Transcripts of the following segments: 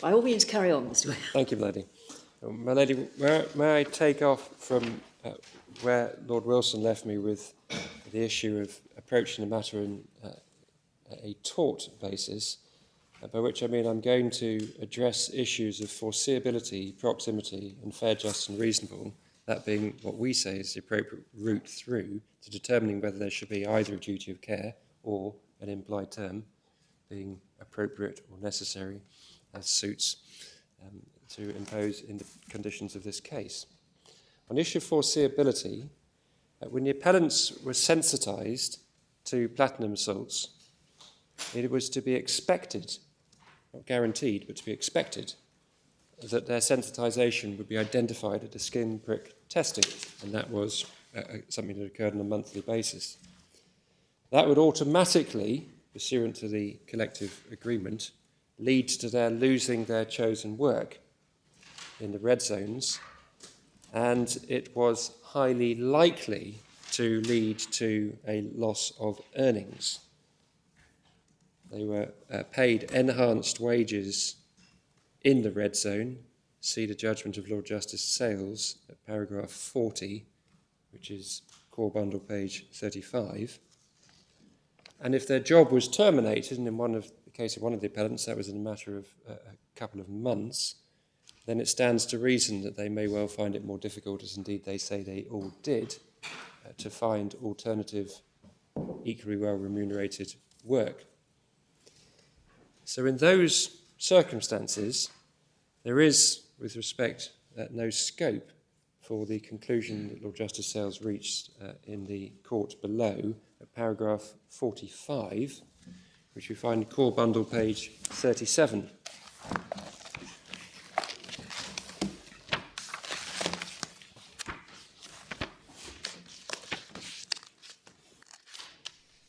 By all means, carry on, Mr. Ware. Thank you, my lady. My lady, may I take off from where Lord Wilson left me with the issue of approaching the matter in a tort basis, by which I mean I'm going to address issues of foreseeability, proximity, and fair, just, and reasonable, that being what we say is the appropriate route through to determining whether there should be either a duty of care or an implied term being appropriate or necessary as suits to impose in the conditions of this case. On the issue of foreseeability, when the appellants were sensitised to platinum salts, it was to be expected, not guaranteed, but to be expected, that their sensitisation would be identified at the skin prick testing, and that was something that occurred on a monthly basis. That would automatically, pursuant to the collective agreement, lead to their losing their chosen work in the red zones, and it was highly likely to lead to a loss of earnings. They were paid enhanced wages in the red zone. See the judgment of Lord Justice Sales at paragraph 40, which is core bundle page 35. And if their job was terminated, and in the case of one of the appellants, that was in a matter of a couple of months, then it stands to reason that they may well find it more difficult, as indeed they say they all did, to find alternative, equally well remunerated work. So in those circumstances, there is, with respect, no scope for the conclusion that Lord Justice Sales reached in the court below at paragraph 45, which we find core bundle page 37.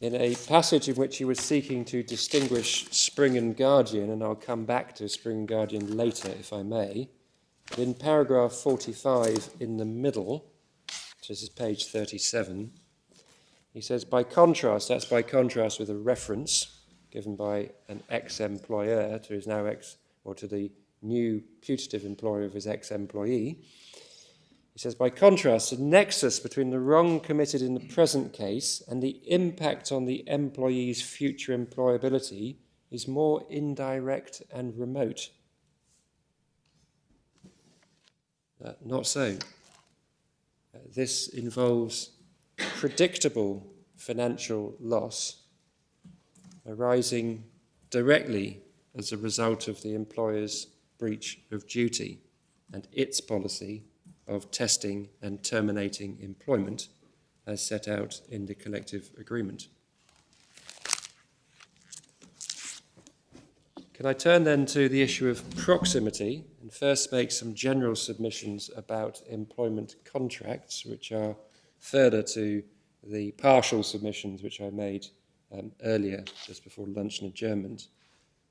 In a passage in which he was seeking to distinguish Spring and Guardian, and I'll come back to Spring and Guardian later if I may, but in paragraph 45 in the middle, so this is page 37, he says, by contrast, that's by contrast with a reference given by an ex-employer to his now ex, or to the new putative employer of his ex-employee. He says, by contrast, the nexus between the wrong committed in the present case and the impact on the employee's future employability is more indirect and remote. Not so. This involves predictable financial loss arising directly as a result of the employer's breach of duty and its policy of testing and terminating employment as set out in the collective agreement. Can I turn then to the issue of proximity and first make some general submissions about employment contracts, which are further to the partial submissions which I made earlier, just before lunch and adjournment.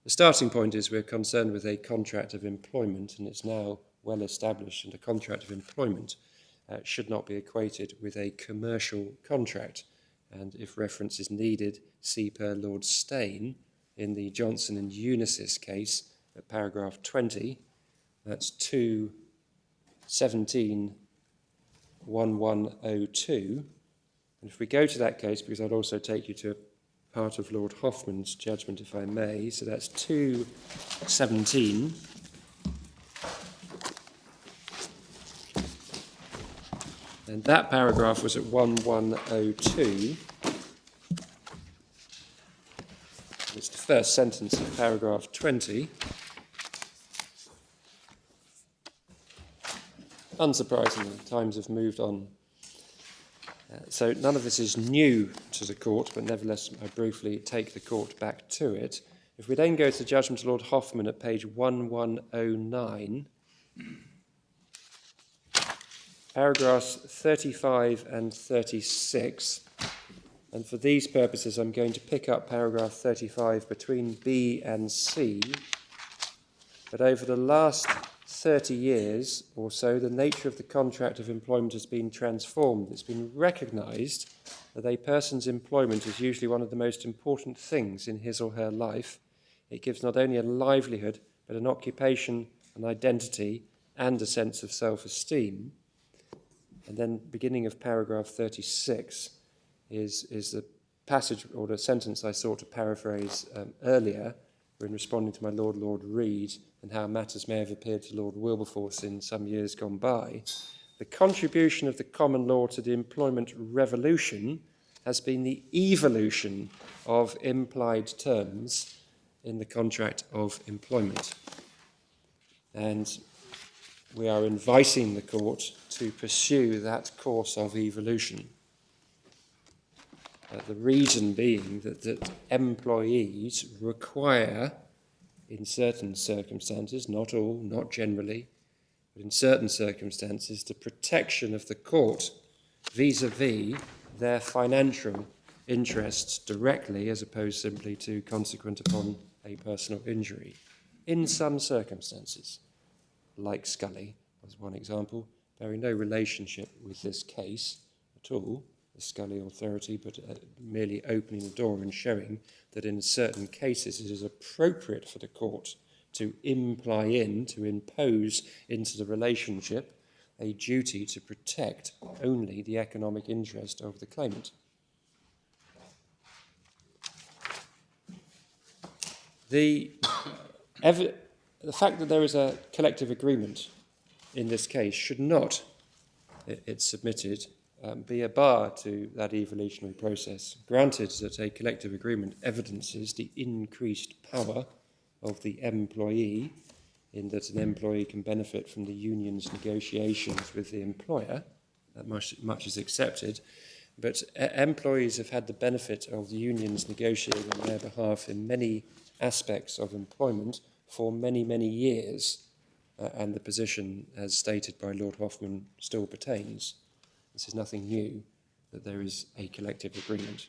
The starting point is we're concerned with a contract of employment, and it's now well established, and a contract of employment should not be equated with a commercial contract. And if reference is needed, see per Lord Steyn in the Johnson and Unisys case at paragraph 20, that's 217-1102. And if we go to that case, because I'd also take you to part of Lord Hoffman's judgment, if I may, so that's 217. And that paragraph was at 1102. It's the first sentence of paragraph 20. Unsurprisingly, times have moved on. So none of this is new to the court, but nevertheless I briefly take the court back to it. If we then go to the judgment of Lord Hoffman at page 1109, paragraphs 35 and 36, and for these purposes I'm going to pick up paragraph 35 between B and C, but over the last 30 years or so the nature of the contract of employment has been transformed. It's been recognised that a person's employment is usually one of the most important things in his or her life. It gives not only a livelihood but an occupation, an identity, and a sense of self-esteem. And then beginning of paragraph 36 is the passage or the sentence I sought to paraphrase earlier when responding to my Lord Reid and how matters may have appeared to Lord Wilberforce in some years gone by. The contribution of the common law to the employment revolution has been the evolution of implied terms in the contract of employment. And we are inviting the court to pursue that course of evolution. The reason being that employees require, in certain circumstances, not all, not generally, but in certain circumstances, the protection of the court vis-à-vis their financial interests directly, as opposed simply to consequent upon a personal injury. In some circumstances, like Scully, as one example, bearing no relationship with this case at all, the Scully authority, but merely opening the door and showing that in certain cases it is appropriate for the court to impose into the relationship a duty to protect only the economic interest of the claimant. The fact that there is a collective agreement in this case should not, it's submitted, be a bar to that evolutionary process. Granted that a collective agreement evidences the increased power of the employee, in that an employee can benefit from the union's negotiations with the employer, that much is accepted, but employees have had the benefit of the unions negotiating on their behalf in many aspects of employment for many, many years, and the position, as stated by Lord Hoffman, still pertains. This is nothing new, that there is a collective agreement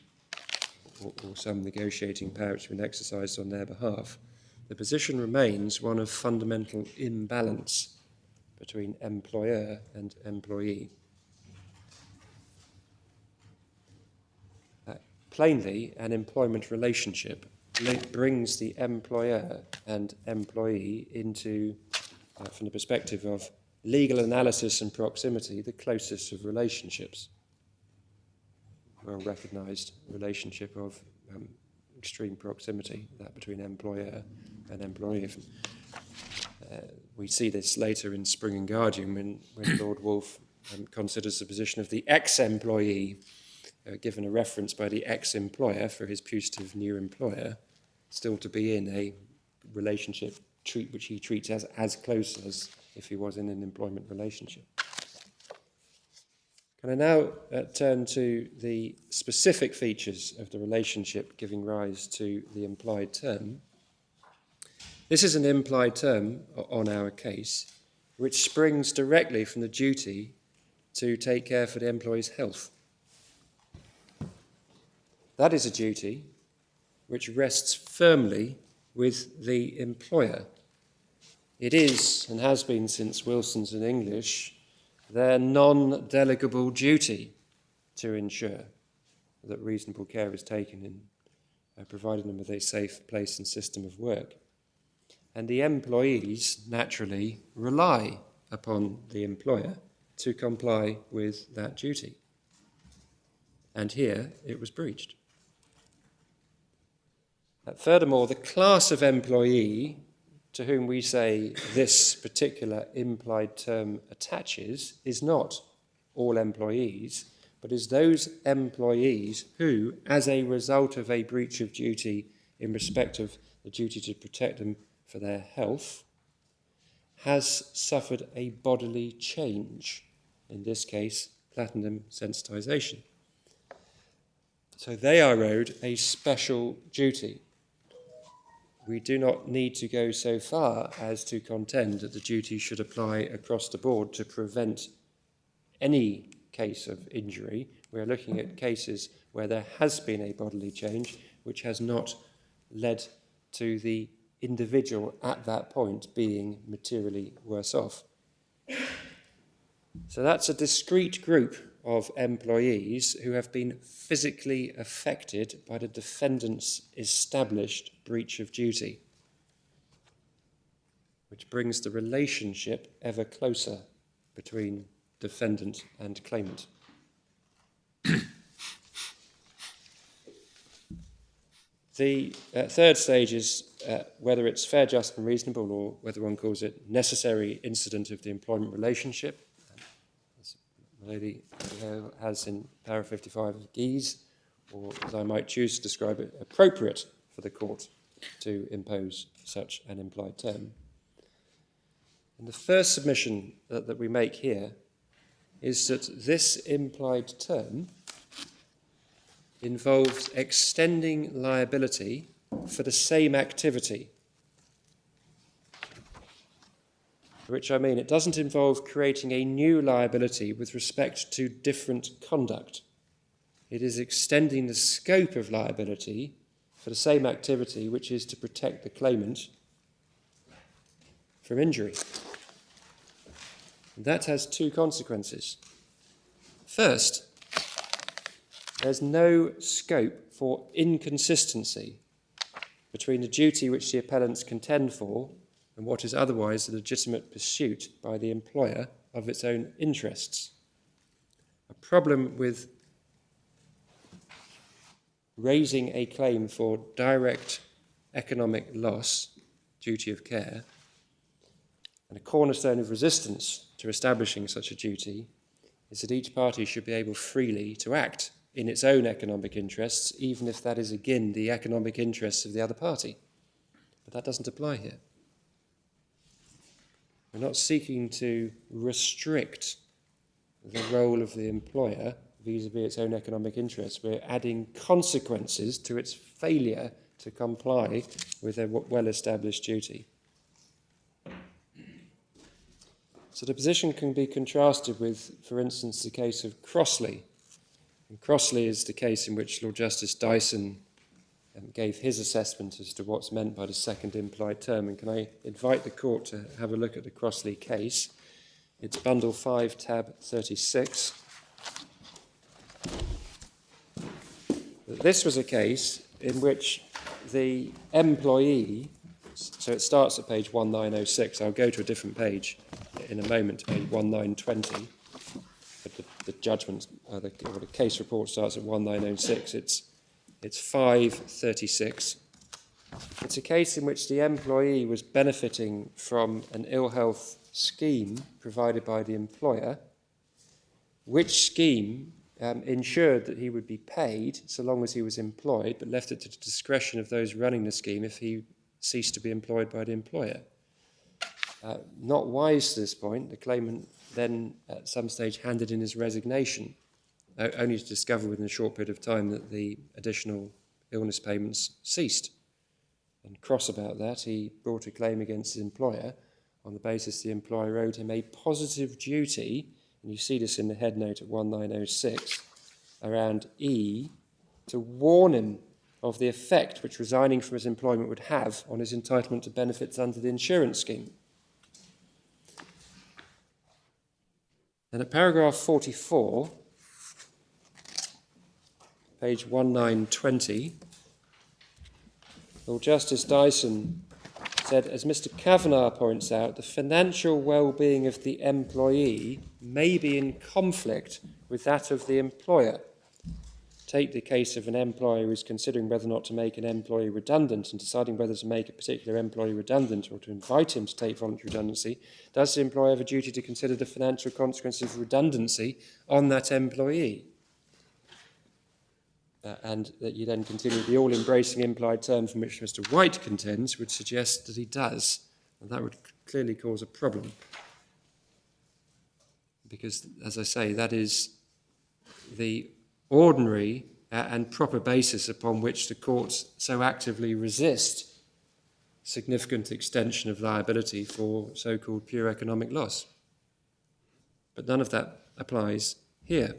or some negotiating power which has been exercised on their behalf. The position remains one of fundamental imbalance between employer and employee. Plainly, an employment relationship brings the employer and employee into, from the perspective of legal analysis and proximity, the closest of relationships. Well-recognised relationship of extreme proximity, that between employer and employee. We see this later in Spring and Guardian when Lord Wolfe considers the position of the ex-employee, given a reference by the ex-employer for his putative new employer, still to be in a relationship which he treats as close as if he was in an employment relationship. Can I now turn to the specific features of the relationship giving rise to the implied term? This is an implied term on our case, which springs directly from the duty to take care for the employee's health. That is a duty which rests firmly with the employer. It is, and has been since Wilson's in English, their non-delegable duty to ensure that reasonable care is taken in providing them with a safe place and system of work. And the employees naturally rely upon the employer to comply with that duty. And here it was breached. Furthermore, the class of employee to whom we say this particular implied term attaches is not all employees, but is those employees who, as a result of a breach of duty in respect of the duty to protect them for their health, has suffered a bodily change, in this case, platinum sensitization. So they are owed a special duty. We do not need to go so far as to contend that the duty should apply across the board to prevent any case of injury. We are looking at cases where there has been a bodily change which has not led to the individual at that point being materially worse off. So that's a discrete group of employees who have been physically affected by the defendant's established breach of duty. which brings the relationship ever closer between defendant and claimant. The third stage is whether it's fair, just and reasonable, or whether one calls it necessary incident of the employment relationship, as the lady has in paragraph 55 of Geese, or as I might choose to describe it, appropriate for the court to impose such an implied term. And the first submission that we make here is that this implied term involves extending liability for the same activity. Which I mean, it doesn't involve creating a new liability with respect to different conduct. It is extending the scope of liability for the same activity, which is to protect the claimant from injury. And that has two consequences. First, there's no scope for inconsistency between the duty which the appellants contend for and what is otherwise a legitimate pursuit by the employer of its own interests. A problem with raising a claim for direct economic loss, duty of care, and a cornerstone of resistance to establishing such a duty is that each party should be able freely to act in its own economic interests, even if that is again the economic interests of the other party. But that doesn't apply here. We're not seeking to restrict the role of the employer vis-à-vis its own economic interests. We're adding consequences to its failure to comply with a well-established duty. So the position can be contrasted with, for instance, the case of Crossley. And Crossley is the case in which Lord Justice Dyson gave his assessment as to what's meant by the second implied term. And can I invite the court to have a look at the Crossley case? It's Bundle 5, tab 36. This was a case in which the employee, so it starts at page 1906, I'll go to a different page in a moment, page 1920, but the judgment, the case report starts at 1906, it's 536. It's a case in which the employee was benefiting from an ill health scheme provided by the employer, which scheme ensured that he would be paid so long as he was employed, but left it to the discretion of those running the scheme if he ceased to be employed by the employer. Not wise to this point, the claimant then at some stage handed in his resignation, only to discover within a short period of time that the additional illness payments ceased. And cross about that, he brought a claim against his employer on the basis the employer owed him a positive duty, and you see this in the head note at 1906, around E, to warn him of the effect which resigning from his employment would have on his entitlement to benefits under the insurance scheme. And at paragraph 44, page 1920, Lord Justice Dyson said, as Mr. Kavanagh points out, the financial well-being of the employee may be in conflict with that of the employer. Take the case of an employer who is considering whether or not to make an employee redundant and deciding whether to make a particular employee redundant or to invite him to take voluntary redundancy. Does the employer have a duty to consider the financial consequences of redundancy on that employee? And that you then continue the all-embracing implied term from which Mr. White contends would suggest that he does. And that would clearly cause a problem. Because, as I say, that is the ordinary and proper basis upon which the courts so actively resist significant extension of liability for so-called pure economic loss. But none of that applies here.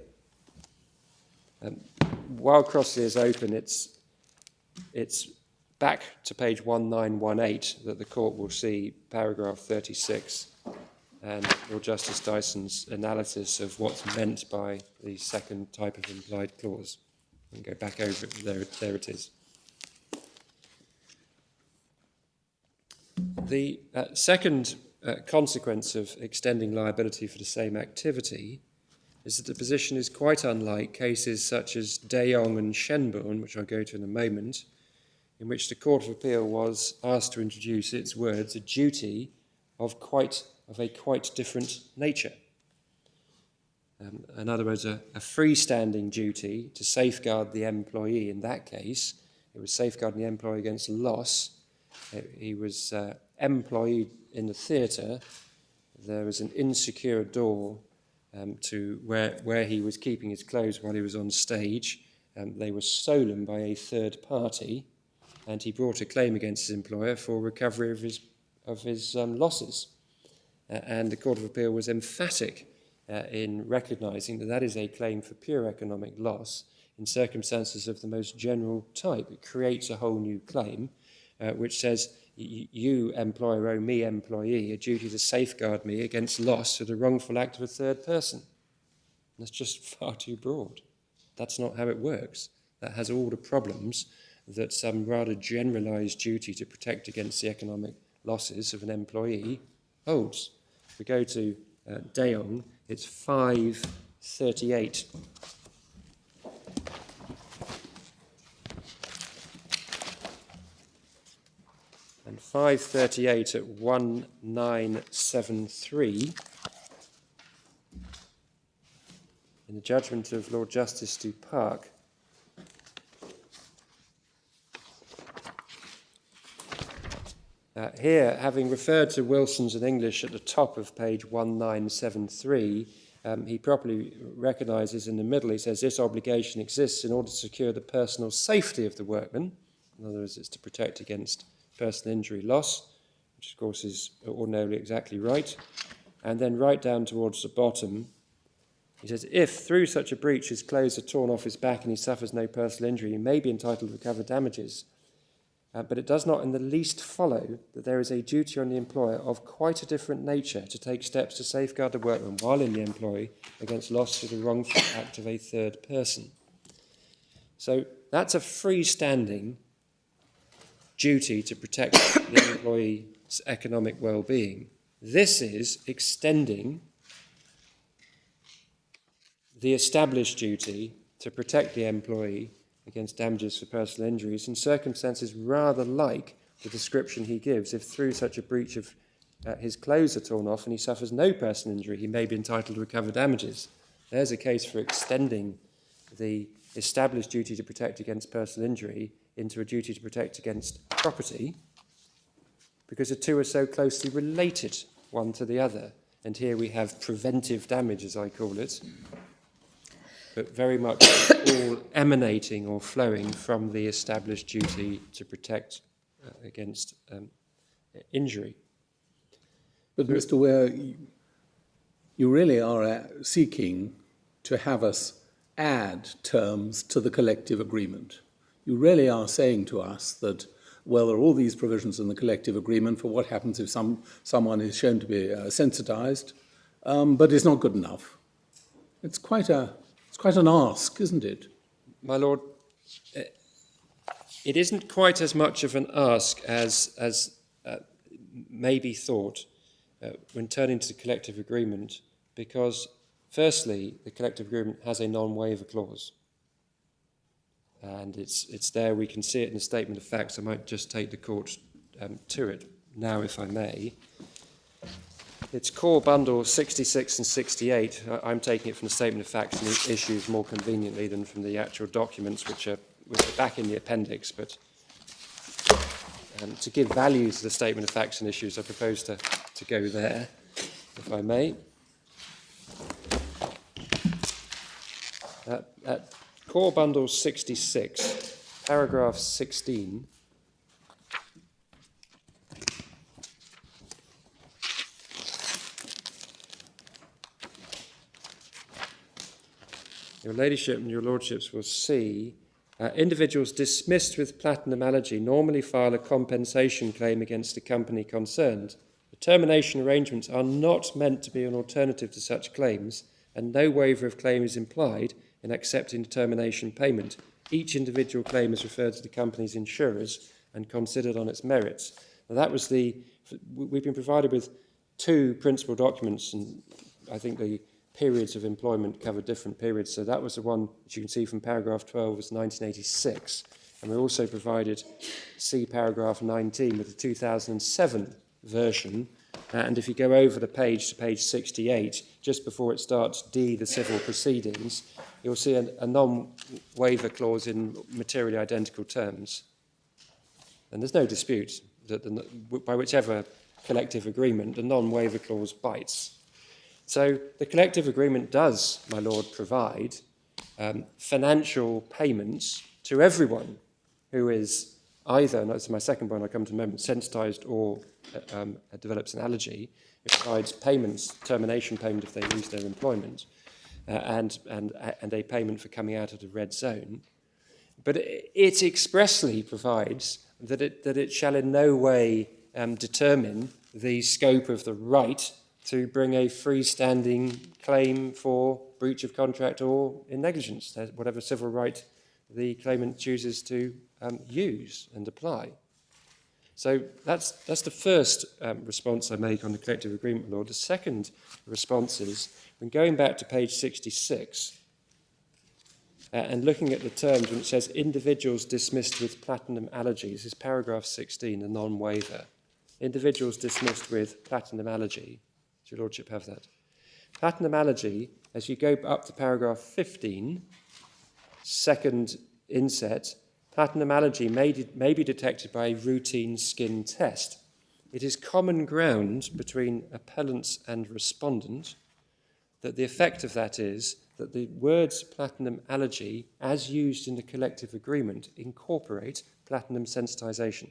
While Crossley is open, it's back to page 1918 that the court will see paragraph 36 and Lord Justice Dyson's analysis of what's meant by the second type of implied clause. And go back over it. There it is. The second consequence of extending liability for the same activity is that the position is quite unlike cases such as De Jong and Shenborn, which I'll go to in a moment, in which the Court of Appeal was asked to introduce its words, a duty of a quite different nature. In other words, a freestanding duty to safeguard the employee. In that case, it was safeguarding the employee against loss. He was employed in the theatre. There was an insecure door to where he was keeping his clothes while he was on stage. They were stolen by a third party, and he brought a claim against his employer for recovery of his losses. And the Court of Appeal was emphatic in recognising that that is a claim for pure economic loss in circumstances of the most general type. It creates a whole new claim which says, you, employer, owe me, employee, a duty to safeguard me against loss through the wrongful act of a third person. And that's just far too broad. That's not how it works. That has all the problems that some rather generalised duty to protect against the economic losses of an employee holds. If we go to De Jong, it's 538. And 538 at 1973, in the judgment of Lord Justice du Parc, here, having referred to Wilson's in English at the top of page 1973, he properly recognises in the middle, he says, this obligation exists in order to secure the personal safety of the workman. In other words, it's to protect against personal injury loss, which of course is ordinarily exactly right. And then right down towards the bottom, he says, if through such a breach his clothes are torn off his back and he suffers no personal injury, he may be entitled to recover damages. But it does not in the least follow that there is a duty on the employer of quite a different nature to take steps to safeguard the workman while in the employ against loss through the wrongful act of a third person. So that's a freestanding duty to protect the employee's economic well-being. This is extending the established duty to protect the employee against damages for personal injuries in circumstances rather like the description he gives. If through such a breach of his clothes are torn off and he suffers no personal injury, he may be entitled to recover damages. There's a case for extending the established duty to protect against personal injury into a duty to protect against property, because the two are so closely related, one to the other. And here we have preventive damage, as I call it, but very much all emanating or flowing from the established duty to protect against injury. But Mr. Ware, you really are seeking to have us add terms to the collective agreement. You really are saying to us that, well, there are all these provisions in the collective agreement for what happens if someone is shown to be sensitized, but it's not good enough. It's quite an ask, isn't it? My Lord, it isn't quite as much of an ask as may be thought when turning to the collective agreement, because firstly, the collective agreement has a non-waiver clause. And it's there, we can see it in the statement of facts. I might just take the court to it now, if I may. It's core bundle 66 and 68. I'm taking it from the statement of facts and issues more conveniently than from the actual documents, which are back in the appendix. But to give value to the statement of facts and issues, I propose to go there, if I may. At core bundle 66, paragraph 16, your ladyship and your lordships will see individuals dismissed with platinum allergy normally file a compensation claim against the company concerned. The termination arrangements are not meant to be an alternative to such claims, and no waiver of claim is implied in accepting the termination payment. Each individual claim is referred to the company's insurers and considered on its merits. And that was we've been provided with two principal documents, and I think the periods of employment cover different periods. So that was the one that you can see from paragraph 12 was 1986. And we also provided C paragraph 19 with the 2007 version. And if you go over the page to page 68, just before it starts D, the civil proceedings, you'll see a non-waiver clause in materially identical terms. And there's no dispute that by whichever collective agreement, the non-waiver clause bites. So the collective agreement does, my Lord, provide financial payments to everyone who is either, and that's my second point, I'll come to in a moment, sensitised or develops an allergy. It provides payments, termination payment if they lose their employment, and a payment for coming out of the red zone. But it expressly provides that it shall in no way determine the scope of the right to bring a freestanding claim for breach of contract or in negligence, whatever civil right the claimant chooses to use and apply. So that's the first response I make on the collective agreement law. The second response is, when going back to page 66 and looking at the terms when it says individuals dismissed with platinum allergy, this is paragraph 16, the non-waiver. Individuals dismissed with platinum allergy. Does your Lordship have that? Platinum allergy, as you go up to paragraph 15, second inset, platinum allergy may be detected by a routine skin test. It is common ground between appellants and respondent that the effect of that is that the words platinum allergy, as used in the collective agreement, incorporate platinum sensitization.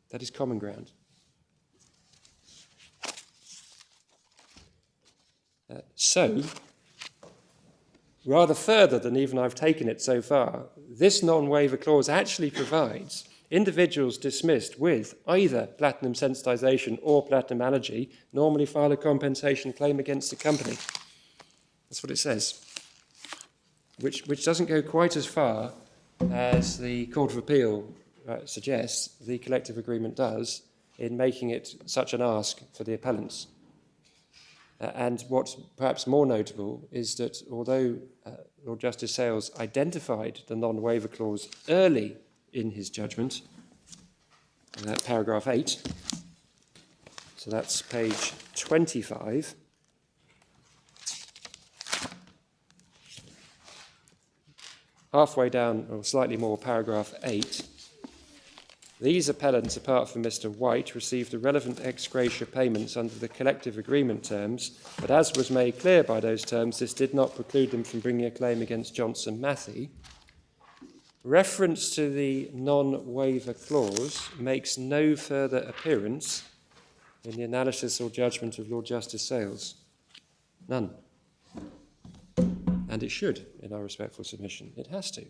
That is common ground. So, rather further than even I've taken it so far, this non-waiver clause actually provides individuals dismissed with either platinum sensitization or platinum allergy normally file a compensation claim against the company. That's what it says, which doesn't go quite as far as the Court of Appeal suggests the collective agreement does in making it such an ask for the appellants. And what's perhaps more notable is that although Lord Justice Sales identified the non-waiver clause early in his judgment, paragraph 8, so that's page 25, halfway down, or slightly more, paragraph 8, these appellants, apart from Mr. White, received the relevant ex gratia payments under the collective agreement terms, but as was made clear by those terms, this did not preclude them from bringing a claim against Johnson Matthey. Reference to the non-waiver clause makes no further appearance in the analysis or judgment of Lord Justice Sales. None. And it should, in our respectful submission. It has to,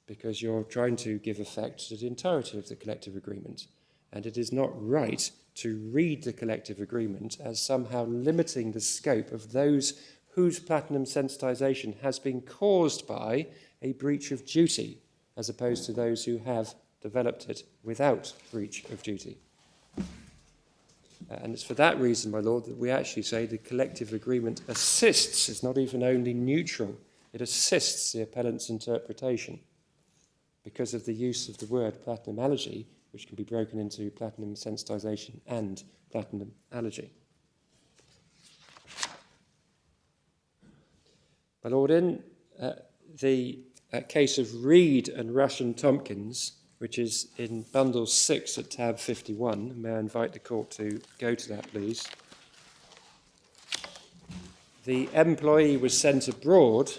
because you're trying to give effect to the entirety of the collective agreement. And it is not right to read the collective agreement as somehow limiting the scope of those whose platinum sensitization has been caused by a breach of duty, as opposed to those who have developed it without breach of duty. And it's for that reason, my Lord, that we actually say the collective agreement assists, it's not even only neutral, it assists the appellant's interpretation, because of the use of the word platinum allergy, which can be broken into platinum sensitization and platinum allergy. My Lord, in the case of Reed and Russian Tompkins, which is in bundle 6 at tab 51, may I invite the court to go to that, please. The employee was sent abroad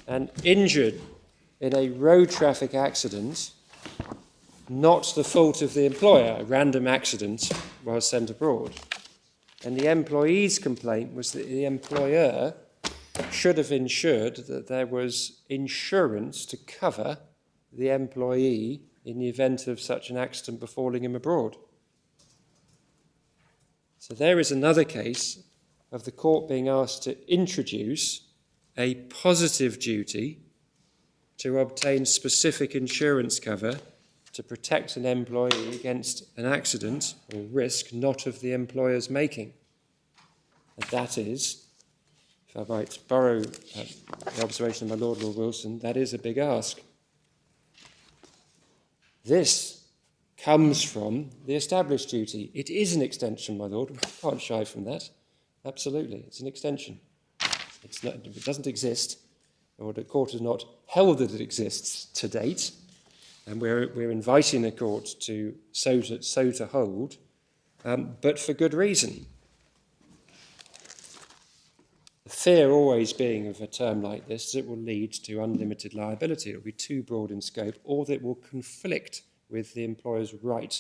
and injured in a road traffic accident, not the fault of the employer, a random accident while sent abroad. And the employee's complaint was that the employer should have ensured that there was insurance to cover the employee in the event of such an accident befalling him abroad. So there is another case of the court being asked to introduce a positive duty to obtain specific insurance cover to protect an employee against an accident or risk not of the employer's making. And that is, if I might borrow the observation of my Lord Wilson, that is a big ask. This comes from the established duty. It is an extension, my Lord. We can't shy from that. Absolutely, it's an extension. It doesn't exist, or the court has not held that it exists to date, and we're inviting the court to so to hold, but for good reason. The fear always being of a term like this is it will lead to unlimited liability. It will be too broad in scope, or that it will conflict with the employer's right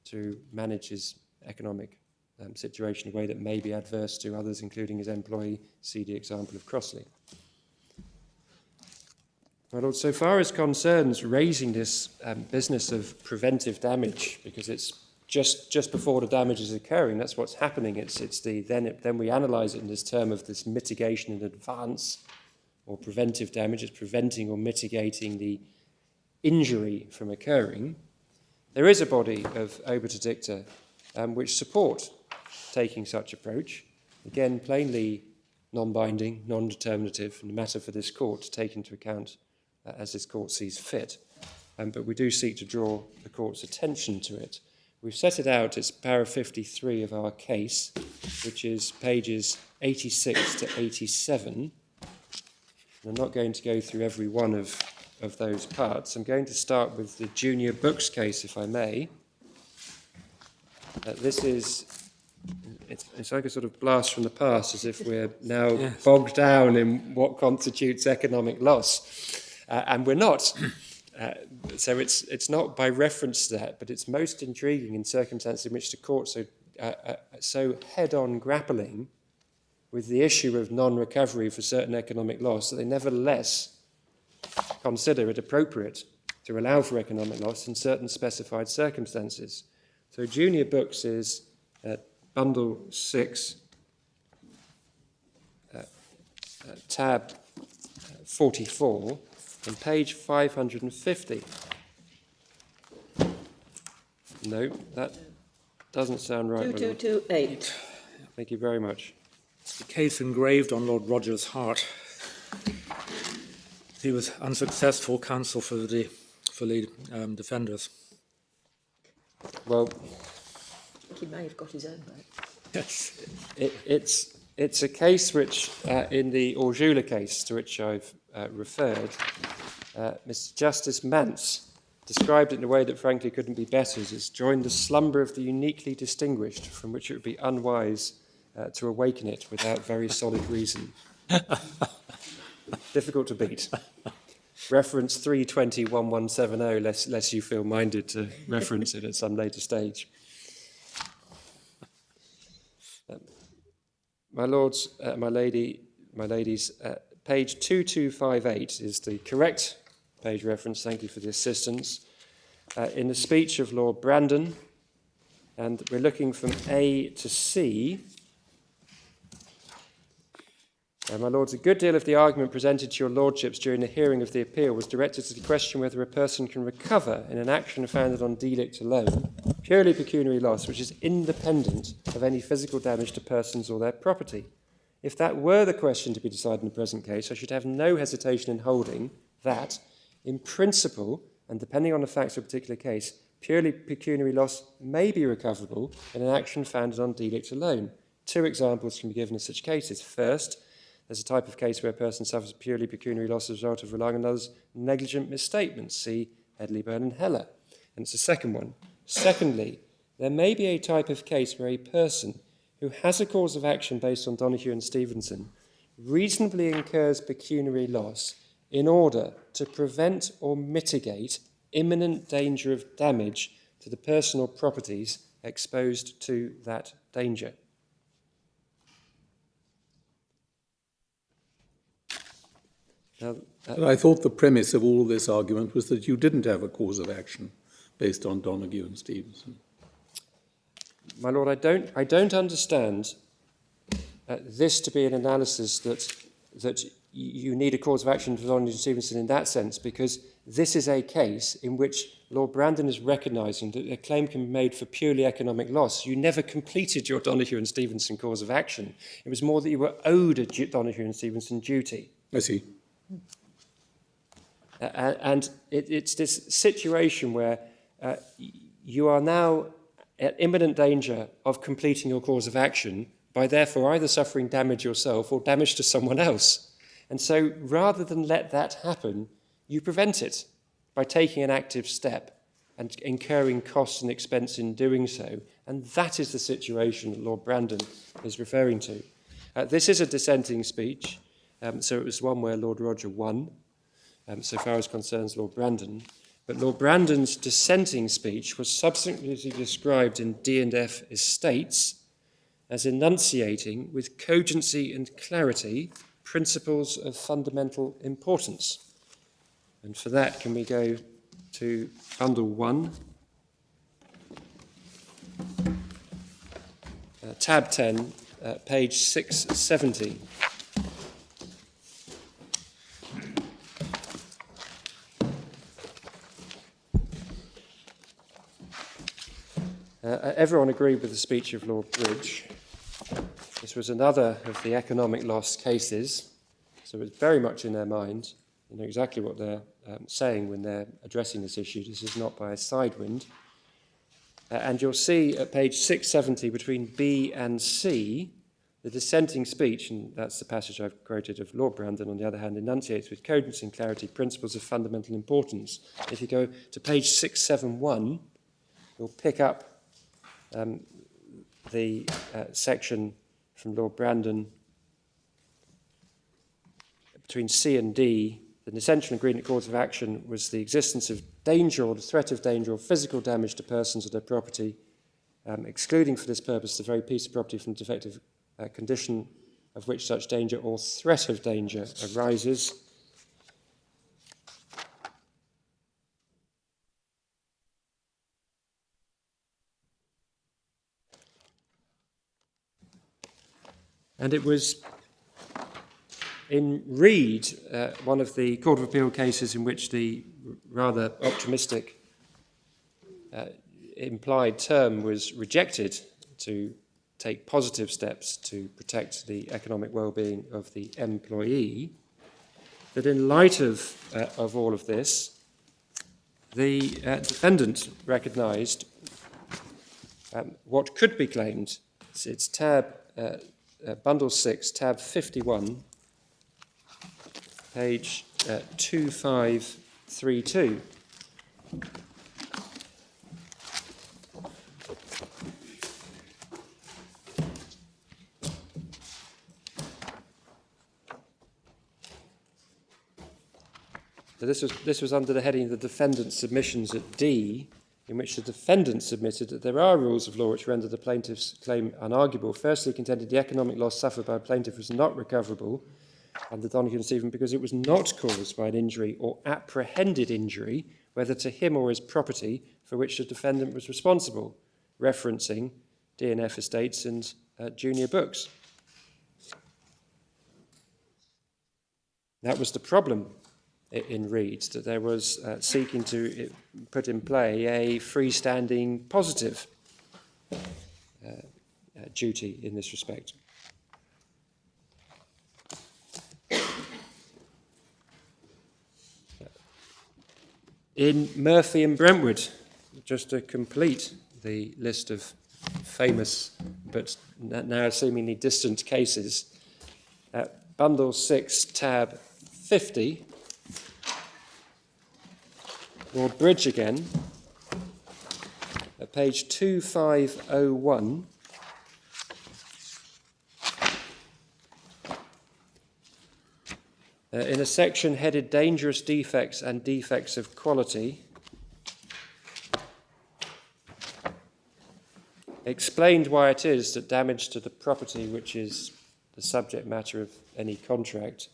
to manage his economic situation in a way that may be adverse to others, including his employee. See the example of Crossley. My Lord, so far as concerns raising this business of preventive damage, because it's just before the damage is occurring, that's what's happening. Then we analyse it in this term of this mitigation in advance, or preventive damage. It's preventing or mitigating the injury from occurring. There is a body of obiter dicta which support taking such approach. Again, plainly non-binding, non-determinative, and a matter for this court to take into account as this court sees fit. But we do seek to draw the court's attention to it. We've set it out, it's para 53 of our case, which is pages 86 to 87. And I'm not going to go through every one of those parts. I'm going to start with the Junior Books case, if I may. It's like a sort of blast from the past, as if we're now bogged down in what constitutes economic loss. And we're not. So it's not by reference to that, but it's most intriguing in circumstances in which the court so head-on grappling with the issue of non-recovery for certain economic loss that they nevertheless consider it appropriate to allow for economic loss in certain specified circumstances. So Junior Books is bundle 6, tab 44, on page 550. No, that doesn't sound right. 2228. Thank you very much. It's the case engraved on Lord Roger's heart. He was unsuccessful counsel for the defenders. Well, I think he may have got his own back. Yes. it's a case which, in the Orjula case to which I've referred, Mr. Justice Mance described it in a way that frankly couldn't be better, as it's joined the slumber of the uniquely distinguished, from which it would be unwise to awaken it without very solid reason. Difficult to beat. Reference 320-1170, lest you feel minded to reference it at some later stage. My lords, my ladies, page 2258 is the correct page reference. Thank you for the assistance. In the speech of Lord Brandon, and we're looking from A to C. My lords, a good deal of the argument presented to your lordships during the hearing of the appeal was directed to the question whether a person can recover in an action founded on delict alone purely pecuniary loss, which is independent of any physical damage to persons or their property. If that were the question to be decided in the present case, I should have no hesitation in holding that, in principle, and depending on the facts of a particular case, purely pecuniary loss may be recoverable in an action founded on delict alone. 2 examples can be given of such cases. First, there's a type of case where a person suffers a purely pecuniary loss as a result of relying on others' negligent misstatements. See Headley, Byrne and Heller. And it's the second one. Secondly, there may be a type of case where a person who has a cause of action based on Donoghue and Stevenson reasonably incurs pecuniary loss in order to prevent or mitigate imminent danger of damage to the person or properties exposed to that danger. Now, But I thought the premise of all this argument was that you didn't have a cause of action based on Donoghue and Stevenson. my lord, I don't understand this to be an analysis that you need a cause of action for Donoghue and Stevenson in that sense, because this is a case in which Lord Brandon is recognising that a claim can be made for purely economic loss. You never completed your Donoghue and Stevenson cause of action. It was more that you were owed a Donoghue and Stevenson duty. I see. And it's this situation where you are now at imminent danger of completing your cause of action by therefore either suffering damage yourself or damage to someone else. And so rather than let that happen, you prevent it by taking an active step and incurring costs and expense in doing so. And that is the situation that Lord Brandon is referring to. This is a dissenting speech, so it was one where Lord Roger won, so far as concerns Lord Brandon. But Lord Brandon's dissenting speech was subsequently described in D&F Estates as enunciating with cogency and clarity principles of fundamental importance. And for that, can we go to Bundle 1, tab 10, page 670. Everyone agreed with the speech of Lord Bridge. This was another of the economic loss cases, so it's very much in their mind. You know exactly what they're saying when they're addressing this issue. This is not by a sidewind. And you'll see at page 670 between B and C, the dissenting speech, and that's the passage I've quoted of Lord Brandon, on the other hand, enunciates with cogency and clarity principles of fundamental importance. If you go to page 671, you'll pick up the section from Lord Brandon between C and D. The essential ingredient cause of action was the existence of danger or the threat of danger or physical damage to persons or their property, excluding for this purpose the very piece of property from defective condition of which such danger or threat of danger arises. And it was in Reed, one of the Court of Appeal cases in which the rather optimistic implied term was rejected to take positive steps to protect the economic well-being of the employee, that in light of all of this, the defendant recognised what could be claimed. It's tab Bundle 6, tab 51, page 2532. So this was under the heading of the defendant's submissions at D, in which the defendant submitted that there are rules of law which render the plaintiff's claim unarguable. Firstly, contended the economic loss suffered by a plaintiff was not recoverable under Donoghue and Stevenson because it was not caused by an injury or apprehended injury, whether to him or his property, for which the defendant was responsible, referencing D&F Estates and Junior Books. That was the problem in Reed, that there was seeking to put in play a freestanding positive duty in this respect. In Murphy and Brentwood, just to complete the list of famous but now seemingly distant cases, Bundle 6, tab 50, Lord Bridge again, at page 2501, in a section headed Dangerous Defects and Defects of Quality, explained why it is that damage to the property, which is the subject matter of any contract,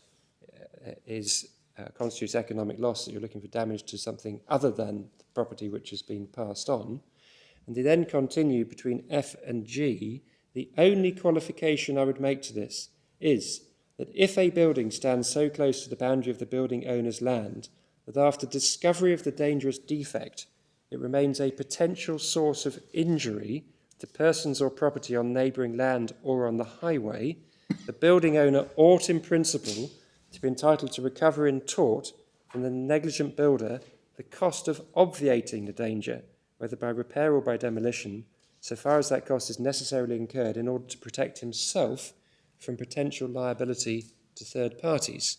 constitutes economic loss, that you're looking for damage to something other than the property which has been passed on. And they then continue between F and G. The only qualification I would make to this is that if a building stands so close to the boundary of the building owner's land that after discovery of the dangerous defect, it remains a potential source of injury to persons or property on neighbouring land or on the highway, the building owner ought in principle to be entitled to recover in tort from the negligent builder the cost of obviating the danger, whether by repair or by demolition, so far as that cost is necessarily incurred in order to protect himself from potential liability to third parties.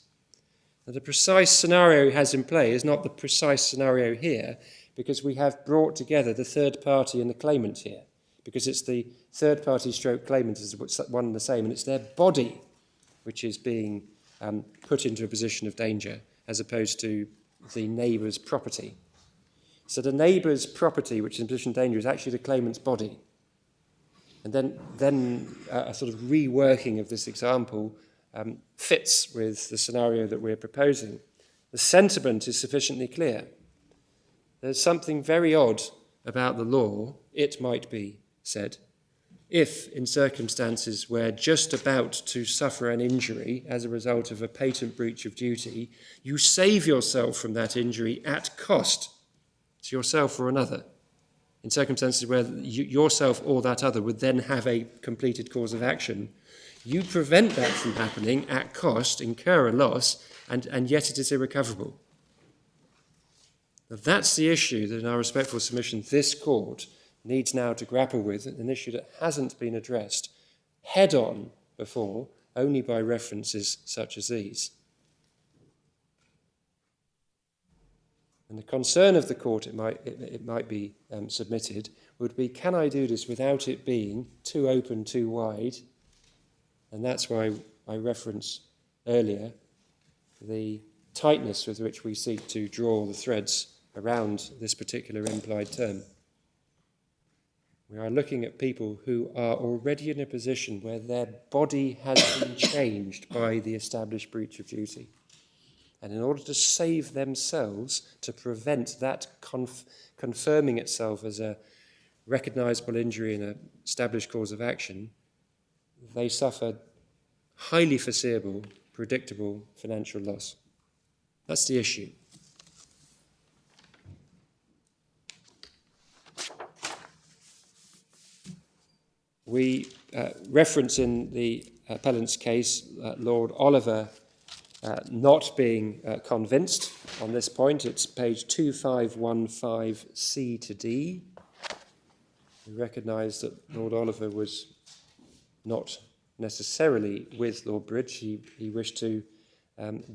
Now, the precise scenario he has in play is not the precise scenario here, because we have brought together the third party and the claimant here, because it's the third party stroke claimant is one and the same, and it's their body which is being put into a position of danger, as opposed to the neighbour's property. So the neighbour's property, which is in position of danger, is actually the claimant's body. And then a sort of reworking of this example fits with the scenario that we're proposing. The sentiment is sufficiently clear. There's something very odd about the law, it might be said, if in circumstances where just about to suffer an injury as a result of a patent breach of duty, you save yourself from that injury at cost to yourself or another. In circumstances where yourself or that other would then have a completed cause of action, you prevent that from happening at cost, incur a loss, and yet it is irrecoverable. Now, that's the issue that in our respectful submission this court needs now to grapple with, an issue that hasn't been addressed head-on before, only by references such as these. And the concern of the court, it might be submitted, would be, can I do this without it being too open, too wide? And that's why I referenced earlier the tightness with which we seek to draw the threads around this particular implied term. We are looking at people who are already in a position where their body has been changed by the established breach of duty. And in order to save themselves, to prevent that confirming itself as a recognisable injury and an established cause of action, they suffer highly foreseeable, predictable financial loss. That's the issue. We reference in the appellant's case Lord Oliver not being convinced on this point. It's page 2515 C to D. We recognise that Lord Oliver was not necessarily with Lord Bridge. He wished to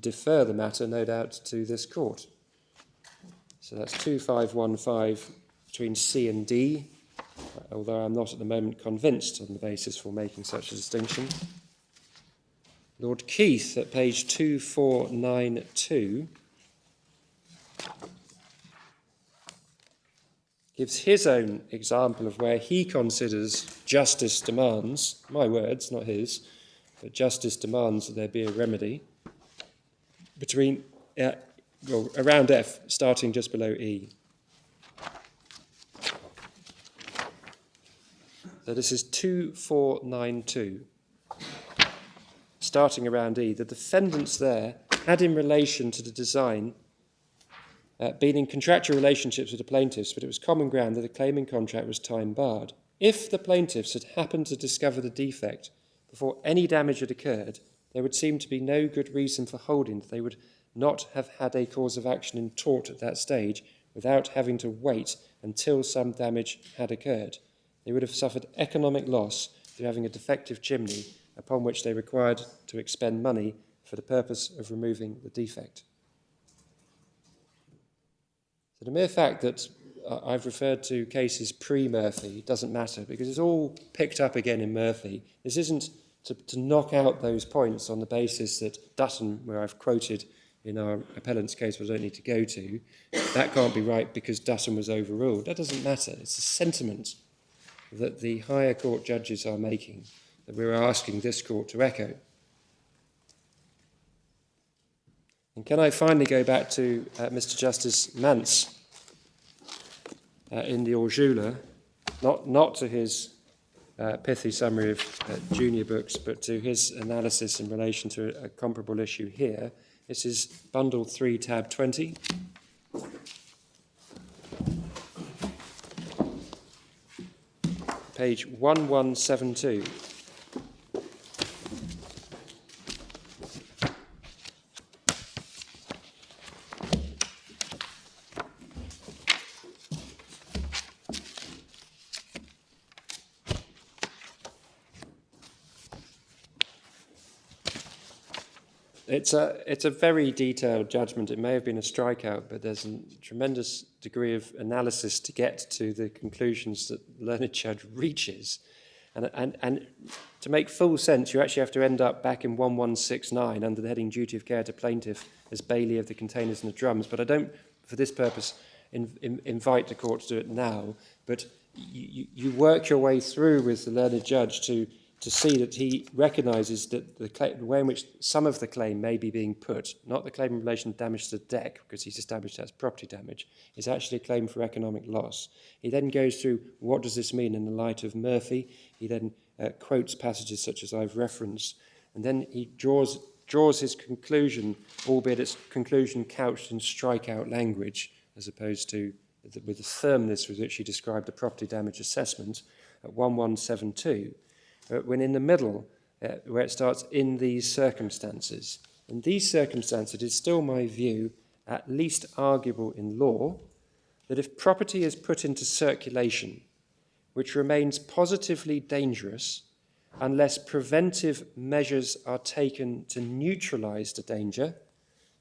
defer the matter, no doubt, to this court. So that's 2515 between C and D, although I'm not at the moment convinced on the basis for making such a distinction. Lord Keith at page 2492 gives his own example of where he considers justice demands, my words, not his, but justice demands that there be a remedy between, around F, starting just below E. So this is 2492. Starting around E, the defendants there had in relation to the design been in contractual relationships with the plaintiffs, but it was common ground that the claiming contract was time barred. If the plaintiffs had happened to discover the defect before any damage had occurred, there would seem to be no good reason for holding that they would not have had a cause of action in tort at that stage without having to wait until some damage had occurred. They would have suffered economic loss through having a defective chimney upon which they required to expend money for the purpose of removing the defect. So the mere fact that I've referred to cases pre-Murphy doesn't matter, because it's all picked up again in Murphy. This isn't to knock out those points on the basis that Dutton, where I've quoted in our appellant's case, which I don't need to go to, that can't be right because Dutton was overruled. That doesn't matter. It's a sentiment that the higher court judges are making, that we're asking this court to echo. And can I finally go back to Mr. Justice Mance in the Orjula, not to his pithy summary of junior books, but to his analysis in relation to a comparable issue here. This is Bundle 3, Tab 20. page 1172. It's a very detailed judgment. It may have been a strikeout, but there's a tremendous degree of analysis to get to the conclusions that the learned judge reaches. And to make full sense, you actually have to end up back in 1169 under the heading Duty of Care to Plaintiff as bailey of the containers and the drums. But I don't, for this purpose, invite the court to do it now. But you work your way through with the learned judge to see that he recognises that the way in which some of the claim may be being put, not the claim in relation to damage to the deck, because he's established that's property damage, is actually a claim for economic loss. He then goes through what does this mean in the light of Murphy. He then quotes passages such as I've referenced, and then he draws his conclusion, albeit its conclusion couched in strikeout language, as opposed to with the firmness with which he described the property damage assessment at 1172. When in the middle, where it starts, in these circumstances. In these circumstances, it is still my view, at least arguable in law, that if property is put into circulation, which remains positively dangerous, unless preventive measures are taken to neutralise the danger,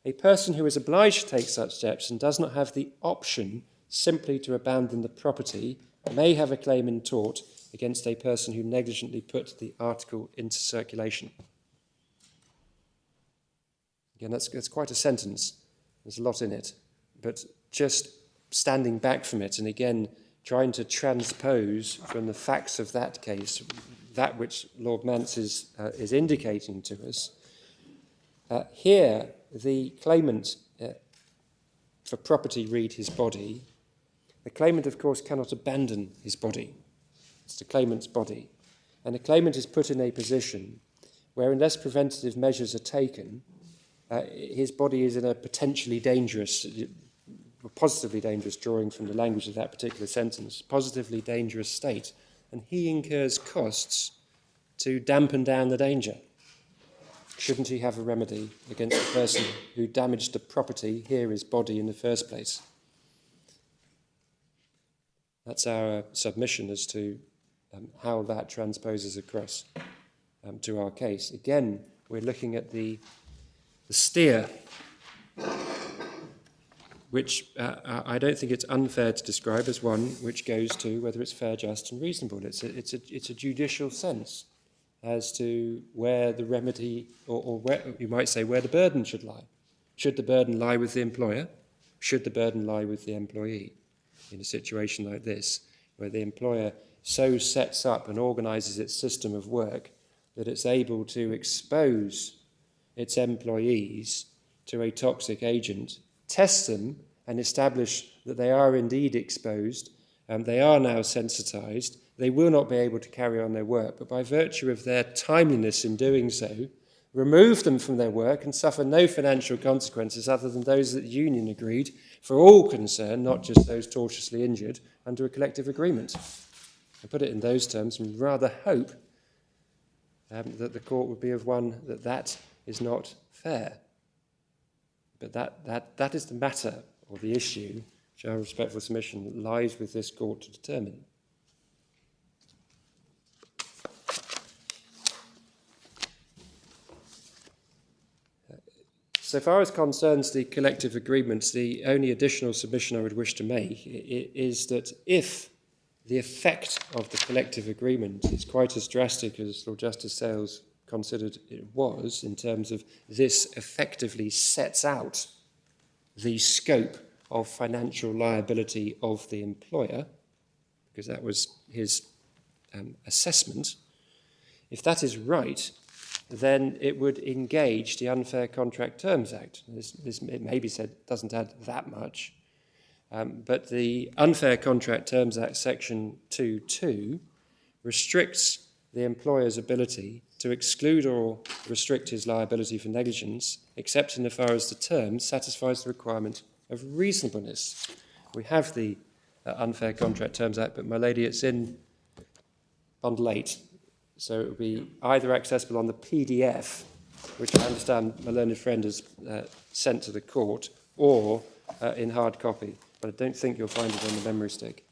a person who is obliged to take such steps and does not have the option simply to abandon the property may have a claim in tort against a person who negligently put the article into circulation. Again, that's quite a sentence. There's a lot in it. But just standing back from it and again trying to transpose from the facts of that case that which Lord Mance is indicating to us, here the claimant for property read his body. The claimant, of course, cannot abandon his body. It's the claimant's body. And the claimant is put in a position where, unless preventative measures are taken, his body is in a potentially dangerous, positively dangerous, drawing from the language of that particular sentence, positively dangerous state. And he incurs costs to dampen down the danger. Shouldn't he have a remedy against the person who damaged the property, here his body, in the first place? That's our submission as to how that transposes across to our case. Again, we're looking at the steer, which I don't think it's unfair to describe as one which goes to whether it's fair, just and reasonable. It's a judicial sense as to where the remedy, or where you might say where the burden should lie. Should the burden lie with the employer? Should the burden lie with the employee? In a situation like this, where the employer so sets up and organises its system of work that it's able to expose its employees to a toxic agent, test them and establish that they are indeed exposed, they are now sensitised, they will not be able to carry on their work, but by virtue of their timeliness in doing so, remove them from their work and suffer no financial consequences other than those that the union agreed for all concerned, not just those tortiously injured, under a collective agreement. I put it in those terms and rather hope that the court would be of one that is not fair. But that is the matter, or the issue, which our respectful submission lies with this court to determine. So far as concerns the collective agreements, the only additional submission I would wish to make is that if the effect of the collective agreement is quite as drastic as Lord Justice Sales considered it was, in terms of this effectively sets out the scope of financial liability of the employer, because that was his assessment, if that is right, then it would engage the Unfair Contract Terms Act. This it may be said doesn't add that much, but the Unfair Contract Terms Act section 2.2 restricts the employer's ability to exclude or restrict his liability for negligence, except in as far as the term satisfies the requirement of reasonableness. We have the Unfair Contract Terms Act, but my lady, it's in bundle 8. So it will be either accessible on the PDF, which I understand my learned friend has sent to the court, or in hard copy. But I don't think you'll find it on the memory stick.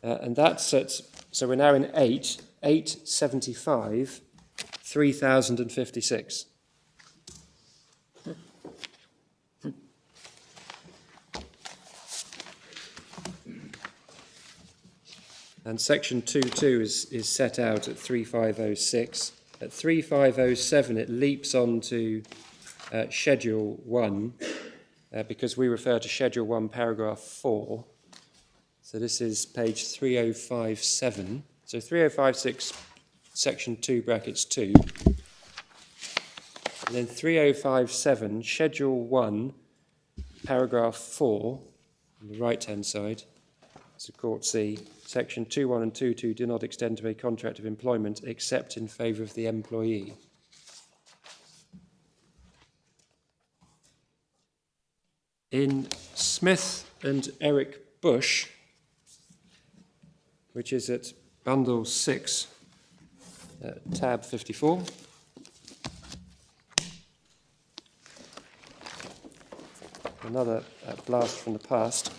And that's at, so we're now in 875, 3056. And section 2.2 is set out at 3506. At 3507, it leaps on to Schedule 1, because we refer to Schedule 1, paragraph 4. So this is page 3057. So 3056, section 2, brackets 2. And then 3057, Schedule 1, paragraph 4, on the right-hand side. So Court C, section 2.1 and 2.2 do not extend to a contract of employment except in favour of the employee. In Smith and Eric Bush, which is at bundle 6, tab 54, another blast from the past,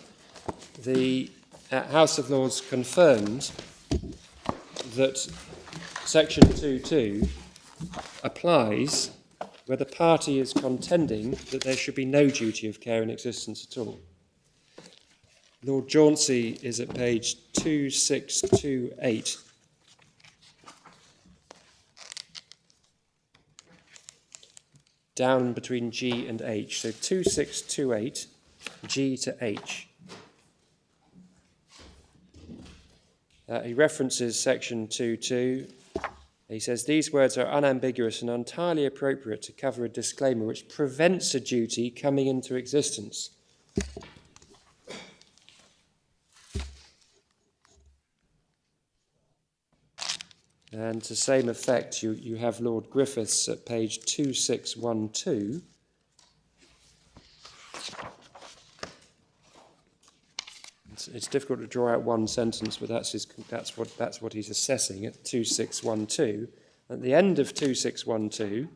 the House of Lords confirmed that section 2.2 applies where the party is contending that there should be no duty of care in existence at all. Lord Jauncey is at page 2628. Down between G and H. So 2628, G to H. He references section 2.2. He says, these words are unambiguous and entirely appropriate to cover a disclaimer which prevents a duty coming into existence. And to same effect, you have Lord Griffiths at page 2612. It's difficult to draw out one sentence, but that's what he's assessing at 2612. At the end of 2612,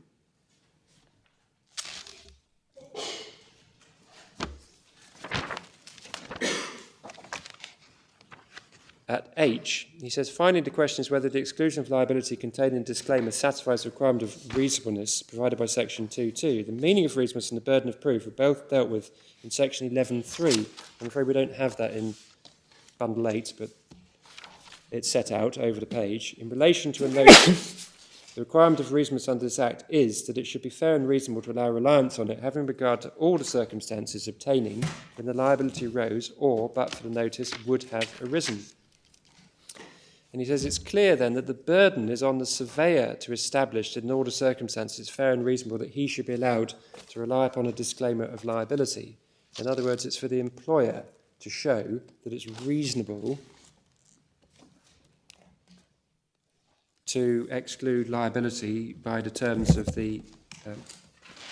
at H, he says, finally the question is whether the exclusion of liability contained in disclaimer satisfies the requirement of reasonableness provided by section 2.2. The meaning of reasonableness and the burden of proof are both dealt with in section 11.3. I'm afraid we don't have that in bundle 8, but it's set out over the page. In relation to a notion, the requirement of reasonableness under this Act is that it should be fair and reasonable to allow reliance on it, having regard to all the circumstances obtaining when the liability arose or, but for the notice, would have arisen. And he says it's clear then that the burden is on the surveyor to establish that in all the circumstances fair and reasonable that he should be allowed to rely upon a disclaimer of liability. In other words, it's for the employer to show that it's reasonable to exclude liability by the terms of the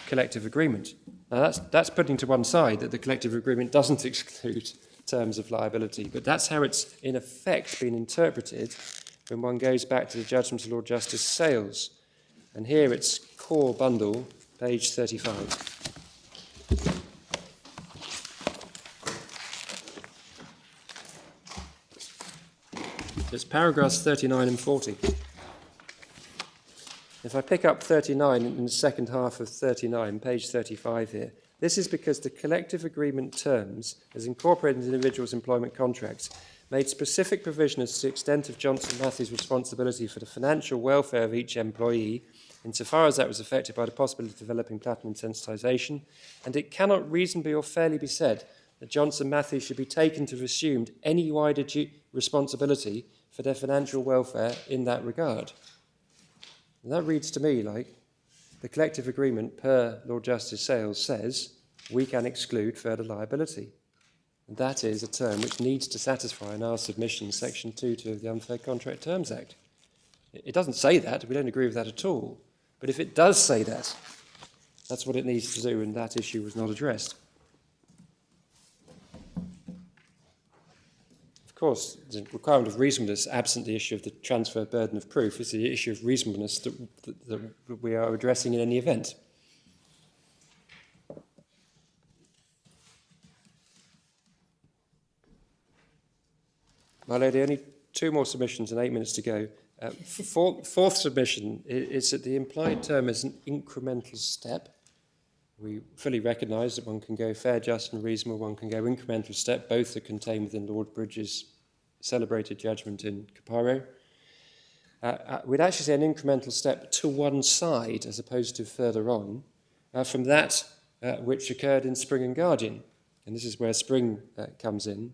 collective agreement. Now that's putting to one side that the collective agreement doesn't exclude terms of liability, but that's how it's in effect been interpreted when one goes back to the judgment of Lord Justice Sales. And here it's core bundle, page 35. It's paragraphs 39 and 40. If I pick up 39 in the second half of 39, page 35 here, this is because the collective agreement terms, as incorporated into individuals' employment contracts, made specific provision as to the extent of Johnson Matthey's responsibility for the financial welfare of each employee, insofar as that was affected by the possibility of developing platinum sensitisation, and it cannot reasonably or fairly be said that Johnson Matthey should be taken to have assumed any wider responsibility for their financial welfare in that regard. And that reads to me like the collective agreement per Lord Justice Sales says we can exclude further liability. And that is a term which needs to satisfy in our submission section 2.2 of the Unfair Contract Terms Act. It doesn't say that, we don't agree with that at all. But if it does say that, that's what it needs to do, and that issue was not addressed. Of course, the requirement of reasonableness, absent the issue of the transfer burden of proof, is the issue of reasonableness that we are addressing in any event. My lady, only 2 more submissions and 8 minutes to go. Fourth submission is that the implied term is an incremental step. We fully recognise that one can go fair, just and reasonable, one can go incremental step. Both are contained within Lord Bridges' celebrated judgment in Caparo. We'd actually say an incremental step to one side as opposed to further on from that which occurred in Spring and Guardian. And this is where Spring comes in.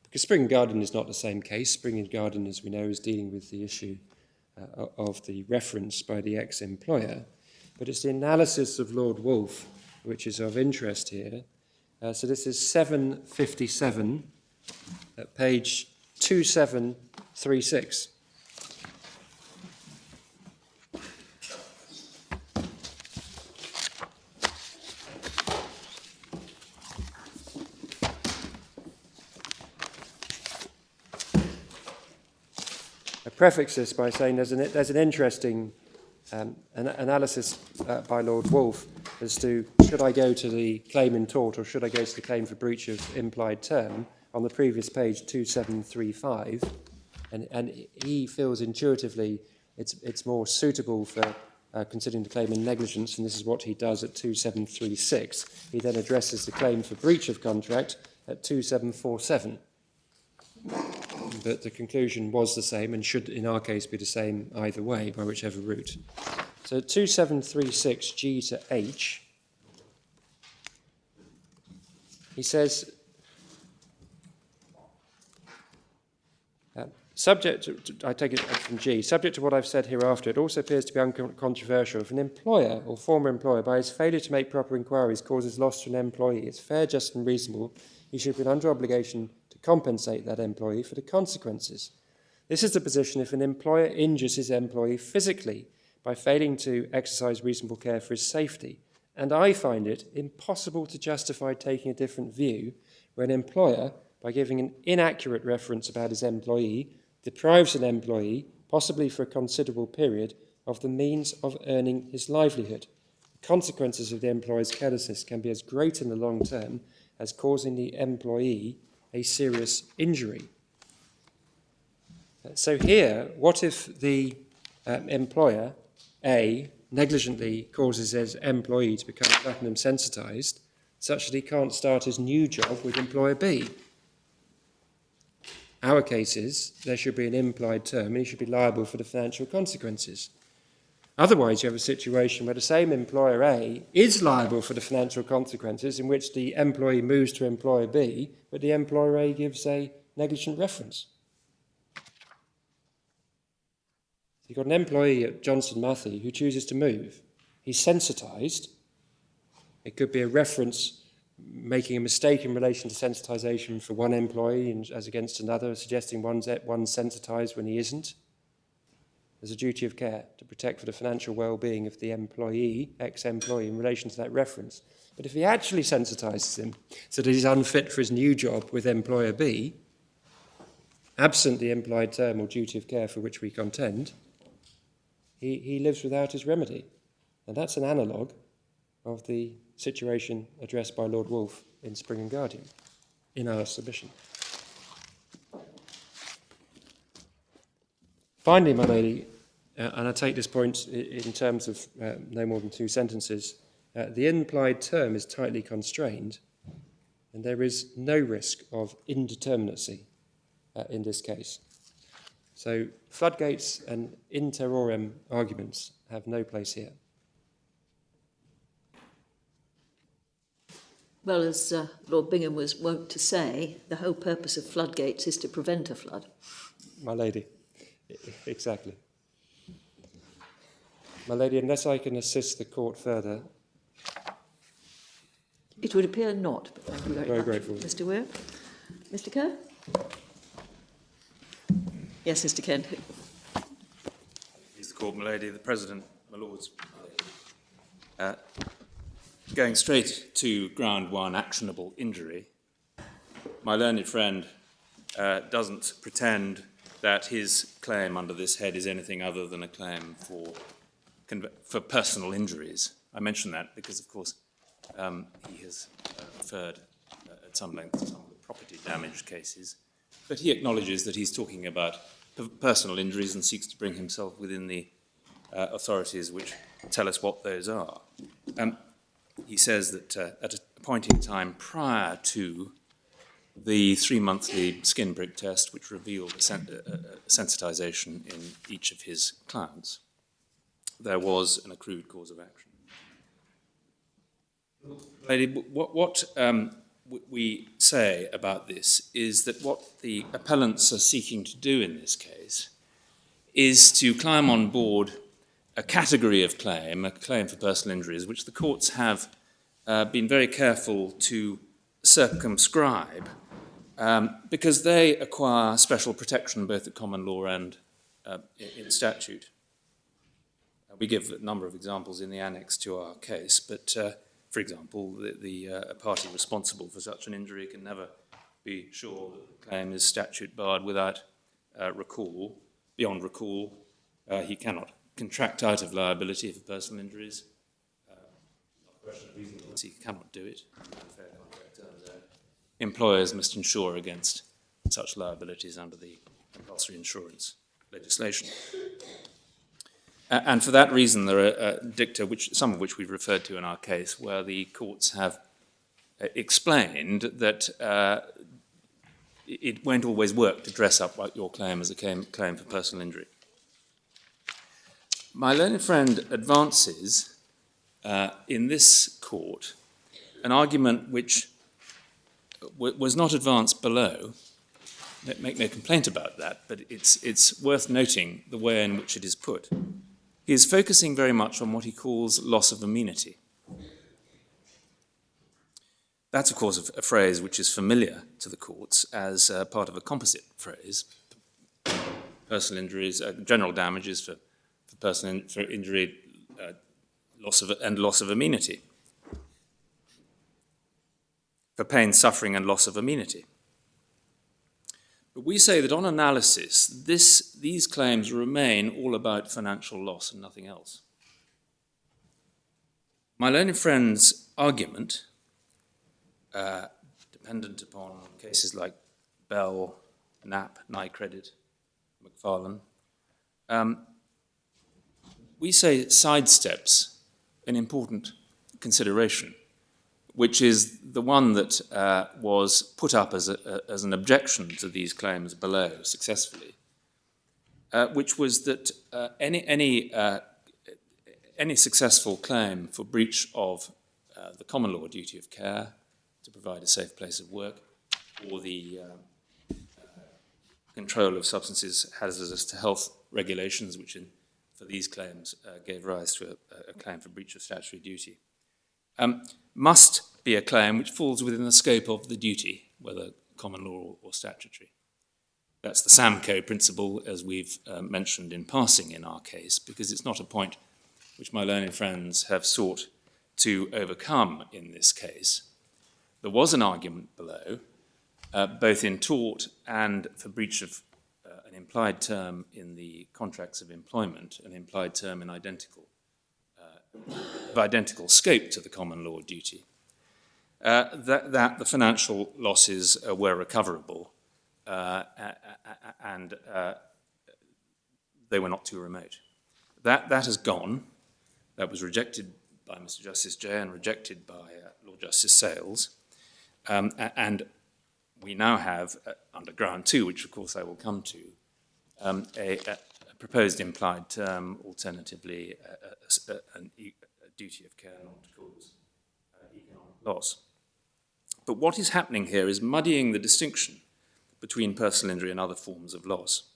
Because Spring and Guardian is not the same case. Spring and Guardian, as we know, is dealing with the issue of the reference by the ex-employer. But it's the analysis of Lord Wolfe which is of interest here. So this is 757 at page 2736. I prefix this by saying there's an interesting analysis by Lord Wolfe as to should I go to the claim in tort or should I go to the claim for breach of implied term on the previous page 2735, and he feels intuitively it's more suitable for considering the claim in negligence, and this is what he does at 2736. He then addresses the claim for breach of contract at 2747. But the conclusion was the same and should, in our case, be the same either way, by whichever route. So 2736 G to H, he says, subject to, I take it from G, subject to what I've said hereafter, it also appears to be uncontroversial. If an employer or former employer, by his failure to make proper inquiries, causes loss to an employee, it's fair, just and reasonable, he should be under obligation to compensate that employee for the consequences. This is the position if an employer injures his employee physically by failing to exercise reasonable care for his safety. And I find it impossible to justify taking a different view where an employer, by giving an inaccurate reference about his employee, deprives an employee, possibly for a considerable period, of the means of earning his livelihood. The consequences of the employer's carelessness can be as great in the long term as causing the employee a serious injury. So here, what if the employer, A, negligently causes his employee to become platinum sensitised, such that he can't start his new job with employer B? Our case is there should be an implied term and he should be liable for the financial consequences. Otherwise, you have a situation where the same employer A is liable for the financial consequences in which the employee moves to employer B, but the employer A gives a negligent reference. You've got an employee at Johnson Matthey who chooses to move. He's sensitised. It could be a reference making a mistake in relation to sensitisation for one employee as against another, suggesting one's sensitised when he isn't. There's a duty of care to protect for the financial well-being of the employee, ex-employee, in relation to that reference. But if he actually sensitises him so that he's unfit for his new job with employer B, absent the implied term or duty of care for which we contend, he lives without his remedy. And that's an analogue of the situation addressed by Lord Wolfe in Spring and Guardian, in our submission. Finally, my lady, and I take this point in terms of no more than 2 sentences, the implied term is tightly constrained, and there is no risk of indeterminacy in this case. So floodgates and in terrorem arguments have no place here. Well, as Lord Bingham was wont to say, the whole purpose of floodgates is to prevent a flood. My lady, exactly. My lady, unless I can assist the court further. It would appear not, but thank you very much. Grateful. Mr. Weir? Mr. Kerr? Yes, Mr. Kent. Please the court, my lady, the President, my lords. Going straight to ground 1, actionable injury, my learned friend doesn't pretend that his claim under this head is anything other than a claim for personal injuries. I mention that because, of course, he has referred at some length to some of the property damage cases, but he acknowledges that he's talking about personal injuries and seeks to bring himself within the authorities which tell us what those are. He says that at a point in time prior to the 3-monthly skin prick test, which revealed sensitization in each of his clients, there was an accrued cause of action. What we say about this is that what the appellants are seeking to do in this case is to climb on board a category of claim, a claim for personal injuries, which the courts have been very careful to circumscribe because they acquire special protection both at common law and in statute. We give a number of examples in the annex to our case, but for example, a party responsible for such an injury can never be sure that the claim is statute barred without recall. Beyond recall, he cannot contract out of liability for personal injuries. Not a question of reasonableness, he cannot do it. Fair contract terms, employers must insure against such liabilities under the compulsory insurance legislation. And for that reason, there are dicta, some of which we've referred to in our case, where the courts have explained that it won't always work to dress up your claim as a claim for personal injury. My learned friend advances in this court an argument which was not advanced below. Make no complaint about that, but it's worth noting the way in which it is put. He is focusing very much on what he calls loss of amenity. That's, of course, a phrase which is familiar to the courts as part of a composite phrase. Personal injuries, general damages for injury, loss of amenity. For pain, suffering, and loss of amenity. But we say that on analysis, these claims remain all about financial loss and nothing else. My learned friend's argument, dependent upon cases like Bell, Knapp, Nycredit, McFarlane, we say sidesteps an important consideration, which is the one that was put up as an objection to these claims below successfully, which was that any successful claim for breach of the common law duty of care to provide a safe place of work, or the control of substances hazardous to health regulations, which for these claims gave rise to a claim for breach of statutory duty, must be a claim which falls within the scope of the duty, whether common law or statutory. That's the SAMCO principle, as we've mentioned in passing in our case, because it's not a point which my learned friends have sought to overcome in this case. There was an argument below, both in tort and for breach of an implied term in the contracts of employment, an implied term in identical scope to the common law duty, that the financial losses were recoverable and they were not too remote. That has gone. That was rejected by Mr. Justice Jay and rejected by Lord Justice Sales. And we now have, under ground 2, which of course I will come to, a proposed implied term, alternatively a duty of care not to cause economic loss. But what is happening here is muddying the distinction between personal injury and other forms of loss.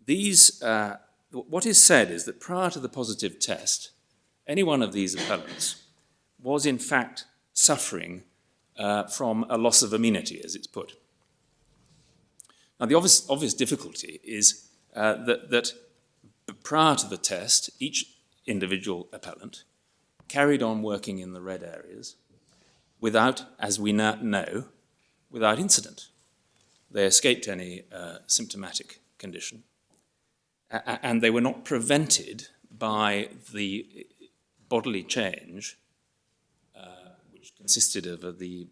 What is said is that prior to the positive test, any one of these appellants was in fact suffering from a loss of amenity, as it's put. Now, the obvious difficulty is that prior to the test, each individual appellant carried on working in the red areas without, as we now know, without incident. they escaped any symptomatic condition, and they were not prevented by the bodily change, which consisted of the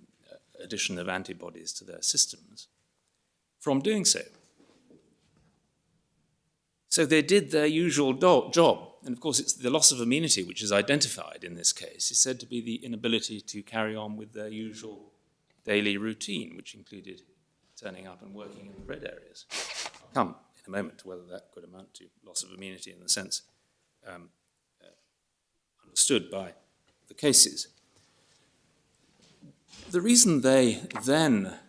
addition of antibodies to their systems, from doing so. So they did their usual job. And of course, it's the loss of immunity which is identified in this case. It's said to be the inability to carry on with their usual daily routine, which included turning up and working in the red areas. I'll come in a moment to whether that could amount to loss of immunity in the sense understood by the cases. The reason they then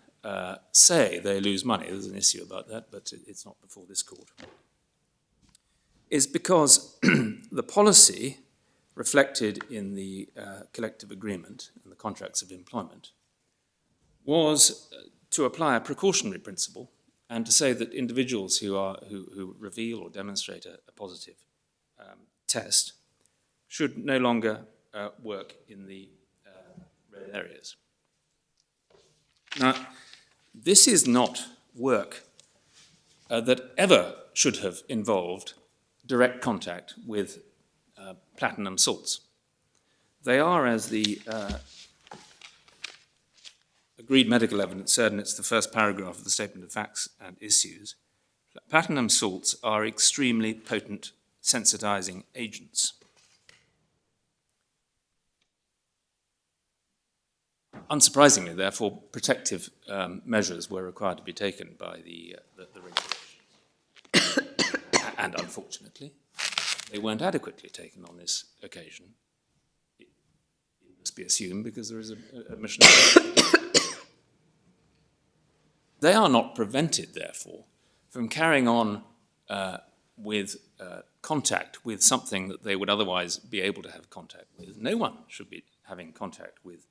say they lose money, there's an issue about that, but it's not before this court, is because the policy reflected in the collective agreement and the contracts of employment was to apply a precautionary principle and to say that individuals who reveal or demonstrate a positive test should no longer work in the red areas. Now, this is not work that ever should have involved direct contact with platinum salts. They are, as the agreed medical evidence said, and it's the first paragraph of the Statement of Facts and Issues, platinum salts are extremely potent sensitizing agents. Unsurprisingly, therefore, protective measures were required to be taken by the regulation. And unfortunately, they weren't adequately taken on this occasion. It must be assumed because there is a mission. They are not prevented, therefore, from carrying on with contact with something that they would otherwise be able to have contact with. No one should be having contact with,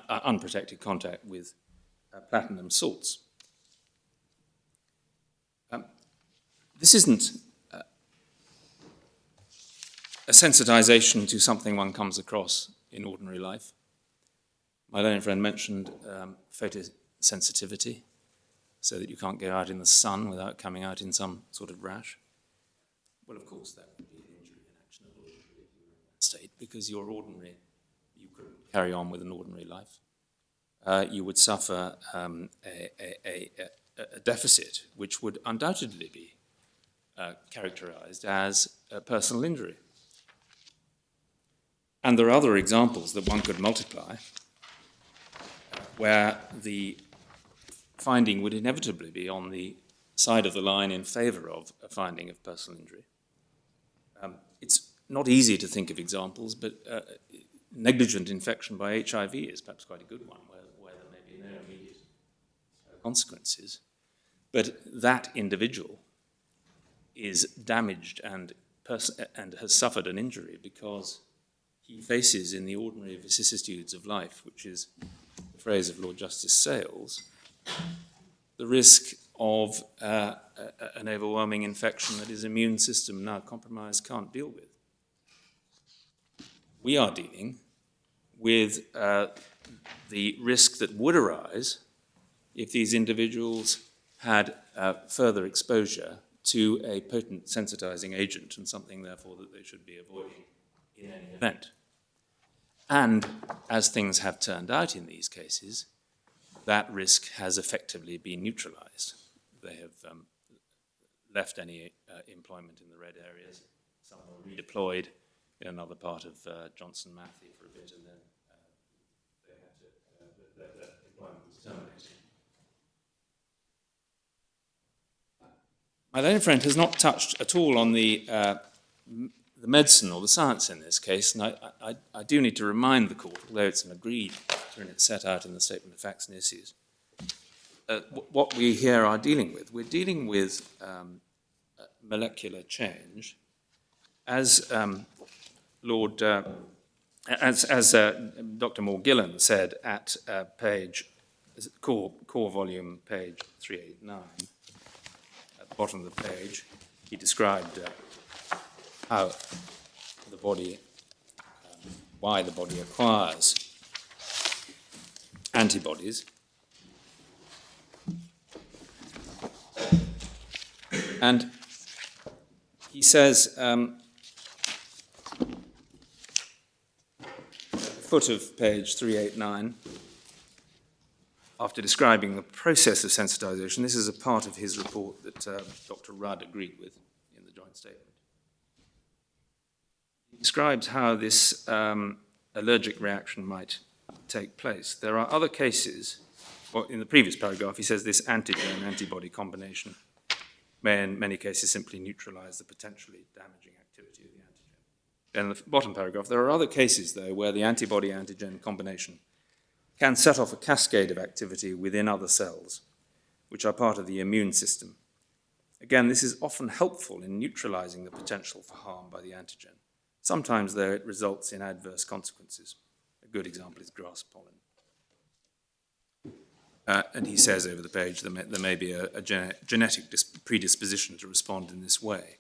unprotected contact with platinum salts. This isn't a sensitization to something one comes across in ordinary life. My learned friend mentioned photosensitivity, so that you can't go out in the sun without coming out in some sort of rash. Well, of course, that would be an injury, an actionable injury if you were in that state, because you couldn't carry on with an ordinary life. You would suffer a deficit, which would undoubtedly be characterized as a personal injury. And there are other examples that one could multiply where the finding would inevitably be on the side of the line in favor of a finding of personal injury. It's not easy to think of examples, but negligent infection by HIV is perhaps quite a good one, where there may be no immediate consequences. But that individual is damaged and has suffered an injury because he faces in the ordinary vicissitudes of life, which is the phrase of Lord Justice Sales, the risk of an overwhelming infection that his immune system, now compromised, can't deal with. We are dealing with the risk that would arise if these individuals had further exposure to a potent sensitizing agent, and something, therefore, that they should be avoiding in any event. And as things have turned out in these cases, that risk has effectively been neutralized. They have left any employment in the red areas. Some were redeployed in another part of Johnson Matthey for a bit, and then their employment was terminated. My learned friend has not touched at all on the medicine or the science in this case, and I do need to remind the court, although it's an agreed and it's set out in the Statement of Facts and Issues, what we here are dealing with. We're dealing with molecular change as Dr. Moore-Gillen said at core volume page 389. At the bottom of the page, he described how the body, why the body acquires antibodies. And he says, foot of page 389, after describing the process of sensitization, this is a part of his report that Dr. Rudd agreed with in the joint statement. He describes how this allergic reaction might take place. There are other cases, well, in the previous paragraph, he says this antigen-antibody combination may in many cases simply neutralize the potentially damaging activity of the antigen. In the bottom paragraph, there are other cases, though, where the antibody-antigen combination can set off a cascade of activity within other cells, which are part of the immune system. Again, this is often helpful in neutralizing the potential for harm by the antigen. Sometimes, though, it results in adverse consequences. A good example is grass pollen. And he says over the page there may be a genetic predisposition to respond in this way.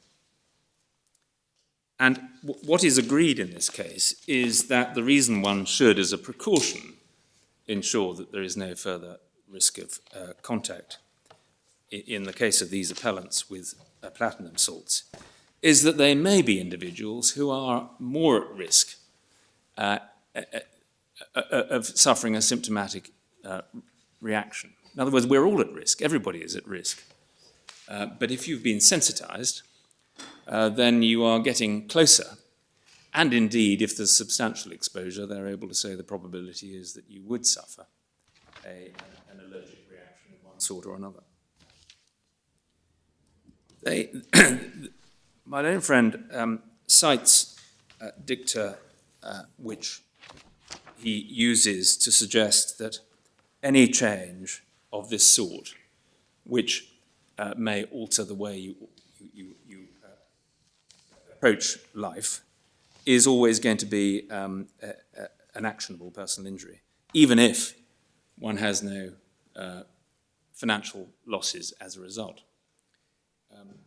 And what is agreed in this case is that the reason one should, as a precaution, ensure that there is no further risk of contact in the case of these appellants with platinum salts is that they may be individuals who are more at risk of suffering a symptomatic reaction. In other words, we're all at risk. Everybody is at risk. But if you've been sensitized, then you are getting closer. And indeed, if there's substantial exposure, they're able to say the probability is that you would suffer an allergic reaction of one sort or another. My own friend cites dicta which he uses to suggest that any change of this sort, which may alter the way you approach life, is always going to be an actionable personal injury, even if one has no financial losses as a result.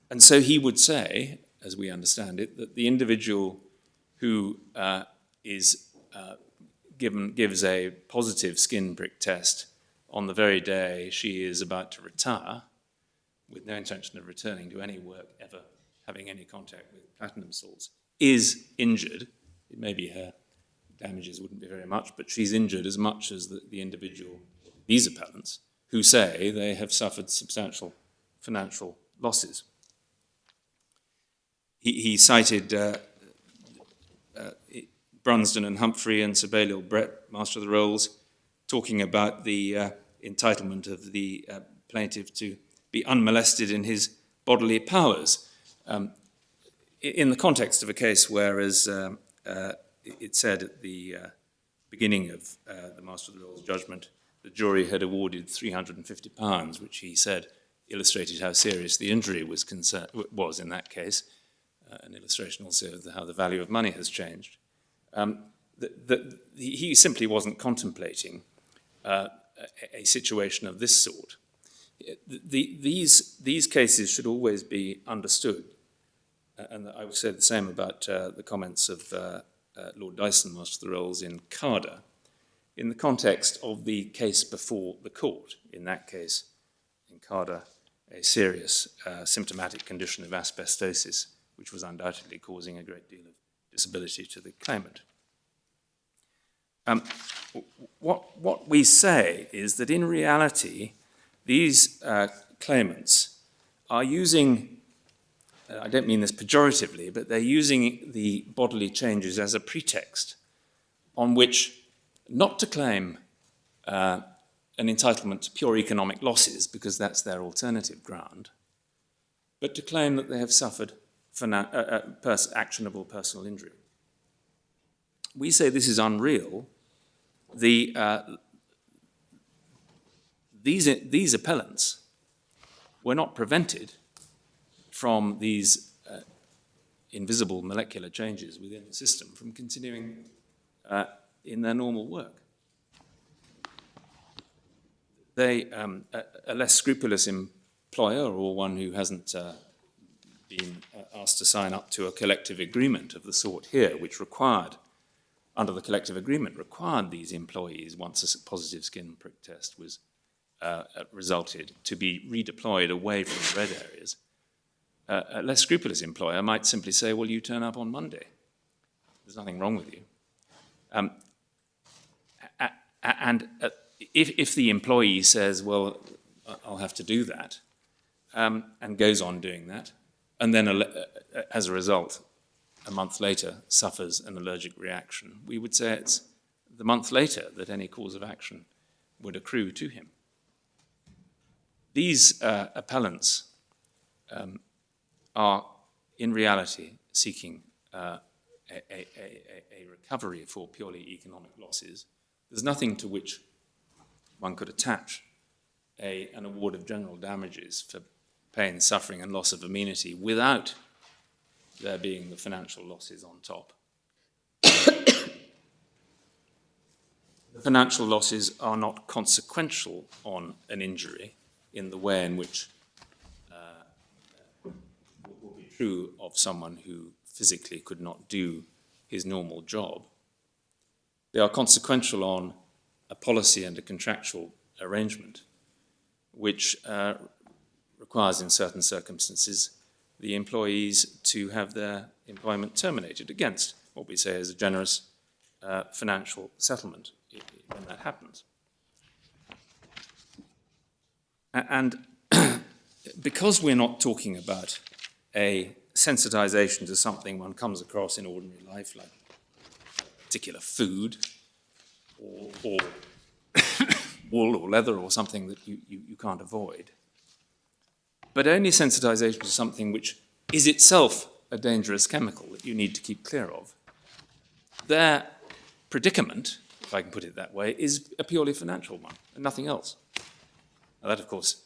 And so he would say, as we understand it, that the individual who gives a positive skin prick test on the very day she is about to retire, with no intention of returning to any work ever having any contact with platinum salts, is injured. It may be her damages wouldn't be very much, but she's injured as much as the individual, these appellants, who say they have suffered substantial financial losses. He cited Brunsden and Humphrey and Sir Balliol Brett, Master of the Rolls, talking about the entitlement of the plaintiff to be unmolested in his bodily powers. In the context of a case where, as it said at the beginning of the Master of the Rolls judgment, the jury had awarded £350, which he said illustrated how serious the injury was in that case, an illustration also of how the value of money has changed. He simply wasn't contemplating a situation of this sort. These cases should always be understood, and I would say the same about the comments of Lord Dyson, Master of the Rolls, in Carder, in the context of the case before the court. In that case, in Carder, a serious symptomatic condition of asbestosis, which was undoubtedly causing a great deal of disability to the claimant. What we say is that in reality, these claimants are using, I don't mean this pejoratively, but they're using the bodily changes as a pretext on which not to claim an entitlement to pure economic losses, because that's their alternative ground, but to claim that they have suffered actionable personal injury. We say this is unreal. These appellants were not prevented from these invisible molecular changes within the system from continuing in their normal work. They, a less scrupulous employer, or one who hasn't been asked to sign up to a collective agreement of the sort here, which required, under the collective agreement, required these employees, once a positive skin prick test was resulted, to be redeployed away from the red areas. a less scrupulous employer might simply say, well, you turn up on Monday. There's nothing wrong with you. And if the employee says, well, I'll have to do that, and goes on doing that, and then as a result, a month later suffers an allergic reaction, we would say it's the month later that any cause of action would accrue to him. These appellants are in reality seeking a recovery for purely economic losses. There's nothing to which one could attach an award of general damages for pain, suffering, and loss of amenity without there being the financial losses on top. The financial losses are not consequential on an injury in the way in which will be true of someone who physically could not do his normal job. They are consequential on a policy and a contractual arrangement, which requires in certain circumstances the employees to have their employment terminated against what we say is a generous financial settlement when that happens. And because we're not talking about a sensitization to something one comes across in ordinary life, like particular food or wool or leather or something that you can't avoid, but only sensitization to something which is itself a dangerous chemical that you need to keep clear of, their predicament, if I can put it that way, is a purely financial one and nothing else. Now that, of course,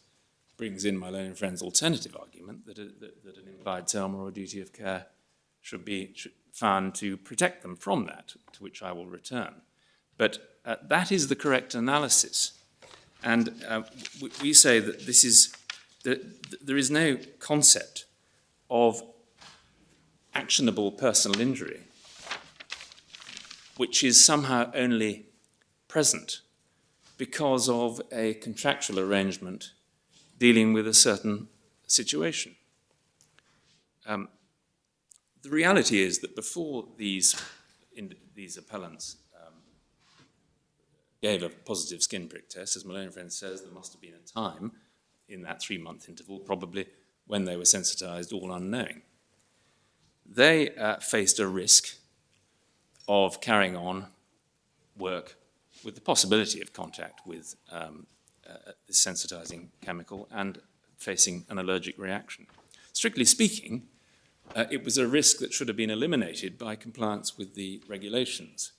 brings in my learned friend's alternative argument that an implied term or a duty of care should be found to protect them from that, to which I will return. But that is the correct analysis. And we say that this is, there is no concept of actionable personal injury which is somehow only present because of a contractual arrangement dealing with a certain situation. The reality is that before these appellants gave a positive skin prick test, as my learned friend says, there must have been a time in that 3-month interval, probably, when they were sensitized, all unknowing. They faced a risk of carrying on work with the possibility of contact with this sensitizing chemical and facing an allergic reaction. Strictly speaking, it was a risk that should have been eliminated by compliance with the regulations.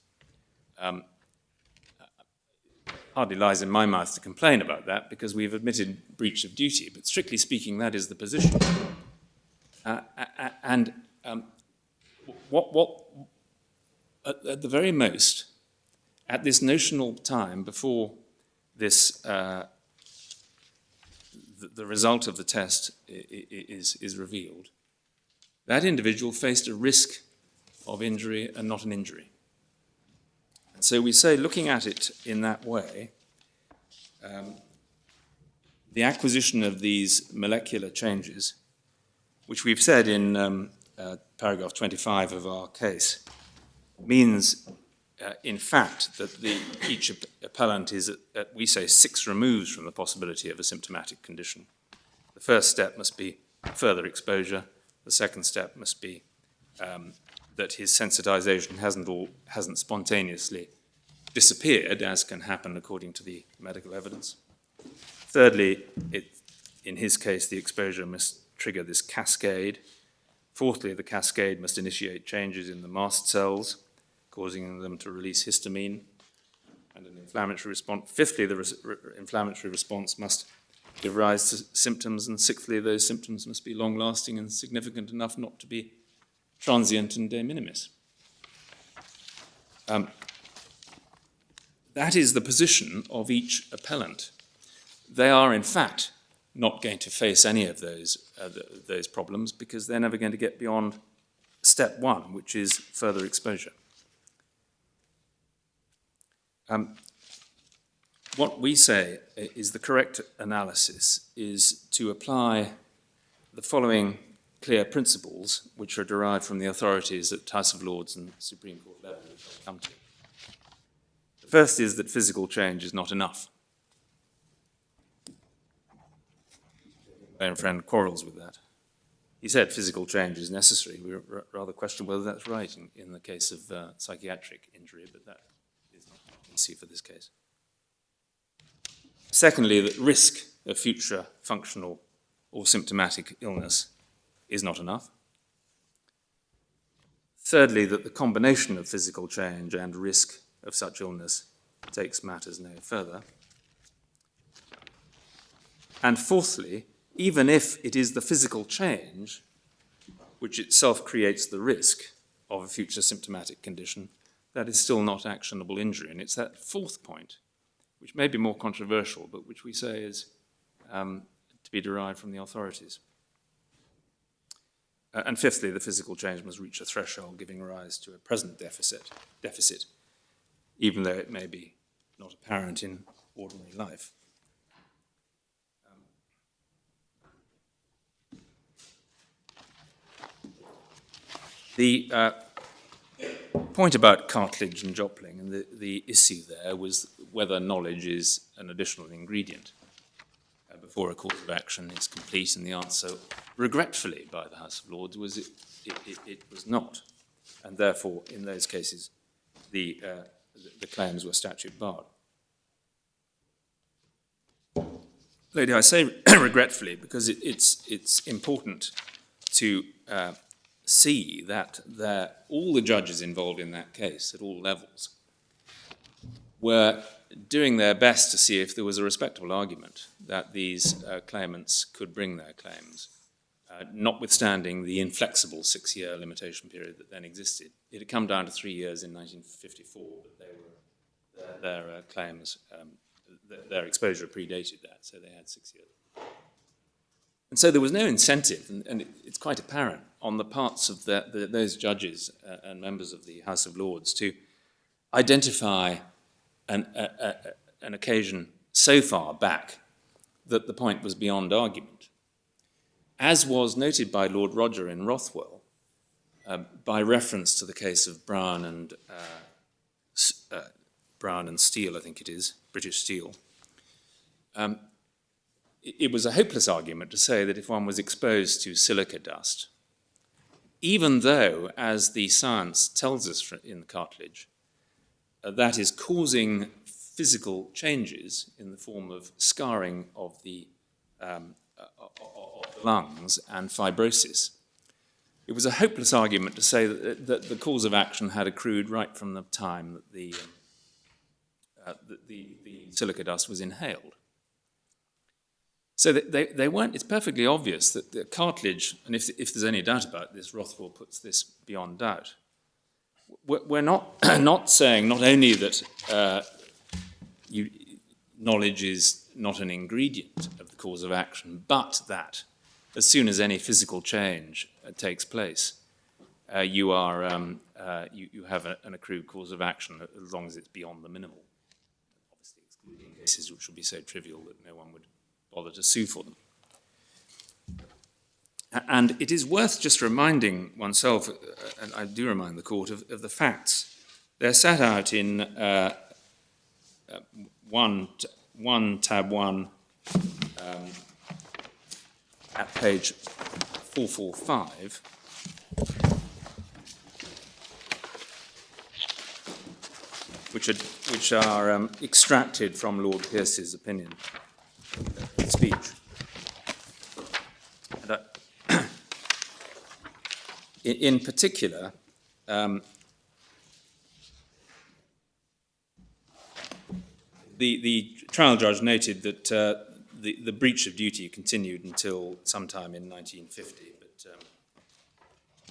Hardly lies in my mouth to complain about that because we've admitted breach of duty, but strictly speaking, that is the position. At the very most, at this notional time before this, the result of the test is revealed, that individual faced a risk of injury and not an injury. And so we say, looking at it in that way, the acquisition of these molecular changes, which we've said in paragraph 25 of our case, means, in fact, that each appellant is at, we say, 6 removes from the possibility of a symptomatic condition. The first step must be further exposure. The second step must be that his sensitization hasn't spontaneously disappeared, as can happen according to the medical evidence. Thirdly, in his case, the exposure must trigger this cascade. Fourthly, the cascade must initiate changes in the mast cells, causing them to release histamine and an inflammatory response. Fifthly, the inflammatory response must give rise to symptoms, and sixthly, those symptoms must be long-lasting and significant enough not to be transient and de minimis. That is the position of each appellant. They are, in fact, not going to face any of those problems because they're never going to get beyond step 1, which is further exposure. What we say is the correct analysis is to apply the following clear principles which are derived from the authorities at House of Lords and Supreme Court level, which I'll come to. The first is that physical change is not enough. My friend quarrels with that. He said physical change is necessary. We rather question whether that's right in the case of psychiatric injury, but that is not what we see for this case. Secondly, that risk of future functional or symptomatic illness is not enough. Thirdly, that the combination of physical change and risk of such illness takes matters no further. And fourthly, even if it is the physical change which itself creates the risk of a future symptomatic condition, that is still not actionable injury. And it's that fourth point, which may be more controversial, but which we say is to be derived from the authorities. And fifthly, the physical change must reach a threshold giving rise to a present deficit, even though it may be not apparent in ordinary life. The point about cartilage and Jopling, and the issue there was whether knowledge is an additional ingredient before a course of action is complete, and the answer, regretfully, by the House of Lords was it was not, and therefore, in those cases, the claims were statute barred. Lady, I say regretfully because it's important to see that all the judges involved in that case at all levels were doing their best to see if there was a respectable argument that these claimants could bring their claims, notwithstanding the inflexible 6-year limitation period that then existed. It had come down to 3 years in 1954, but their claims, their exposure predated that, so they had 6 years. And so there was no incentive, and it's quite apparent, on the parts of those judges and members of the House of Lords to identify an occasion so far back that the point was beyond argument, as was noted by Lord Roger in Rothwell, by reference to the case of Brown and Steel, I think it is, British Steel. It was a hopeless argument to say that if one was exposed to silica dust, even though, as the science tells us in the cartilage, that is causing physical changes in the form of scarring of the lungs and fibrosis. It was a hopeless argument to say that the cause of action had accrued right from the time that the silica dust was inhaled. So they weren't, it's perfectly obvious that the cartilage, and if there's any doubt about this, Rothwell puts this beyond doubt. We're not saying not only that knowledge is not an ingredient of the cause of action, but that as soon as any physical change takes place, you have an accrued cause of action as long as it's beyond the minimal. Obviously excluding cases which would be so trivial that no one would bother to sue for them. And it is worth just reminding oneself, and I do remind the court, of the facts. They're set out in tab 1 at page 445. Which are extracted from Lord Pearce's opinion, speech. And in particular, the trial judge noted that the breach of duty continued until sometime in 1950,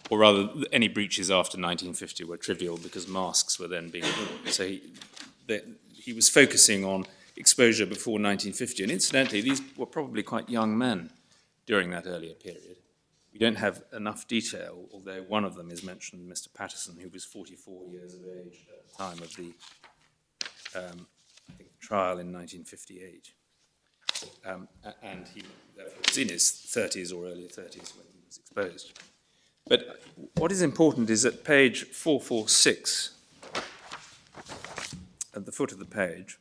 or rather, any breaches after 1950 were trivial because masks were then being worn. So he was focusing on exposure before 1950. And incidentally, these were probably quite young men during that earlier period. We don't have enough detail, although one of them is mentioned, Mr. Patterson, who was 44 years of age at the time of the I think, trial in 1958. and he therefore was in his 30s or early 30s when he was exposed. But what is important is at page 446, at the foot of the page,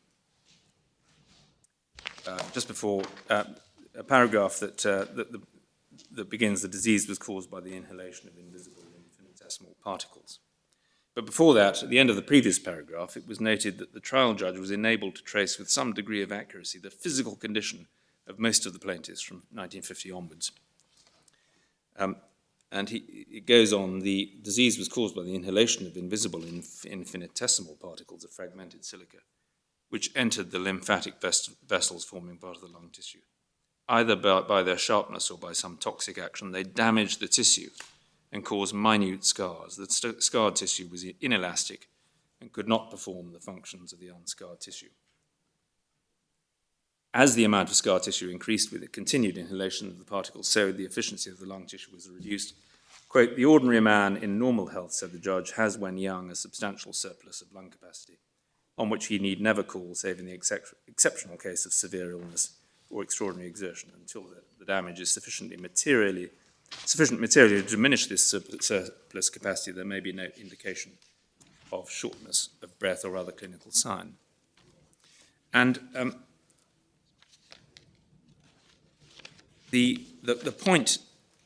just before a paragraph that begins, the disease was caused by the inhalation of invisible infinitesimal particles. But before that, at the end of the previous paragraph, it was noted that the trial judge was enabled to trace with some degree of accuracy the physical condition of most of the plaintiffs from 1950 onwards. And it goes on, the disease was caused by the inhalation of invisible infinitesimal particles of fragmented silica, which entered the lymphatic vessels forming part of the lung tissue. Either by their sharpness or by some toxic action, they damaged the tissue and caused minute scars. The scarred tissue was inelastic and could not perform the functions of the unscarred tissue. As the amount of scar tissue increased with the continued inhalation of the particles, so the efficiency of the lung tissue was reduced. Quote, "The ordinary man in normal health," said the judge, "has when young a substantial surplus of lung capacity, on which he need never call, save in the exceptional case of severe illness or extraordinary exertion, until the damage is sufficient materially to diminish this surplus capacity. There may be no indication of shortness of breath or other clinical sign." And the point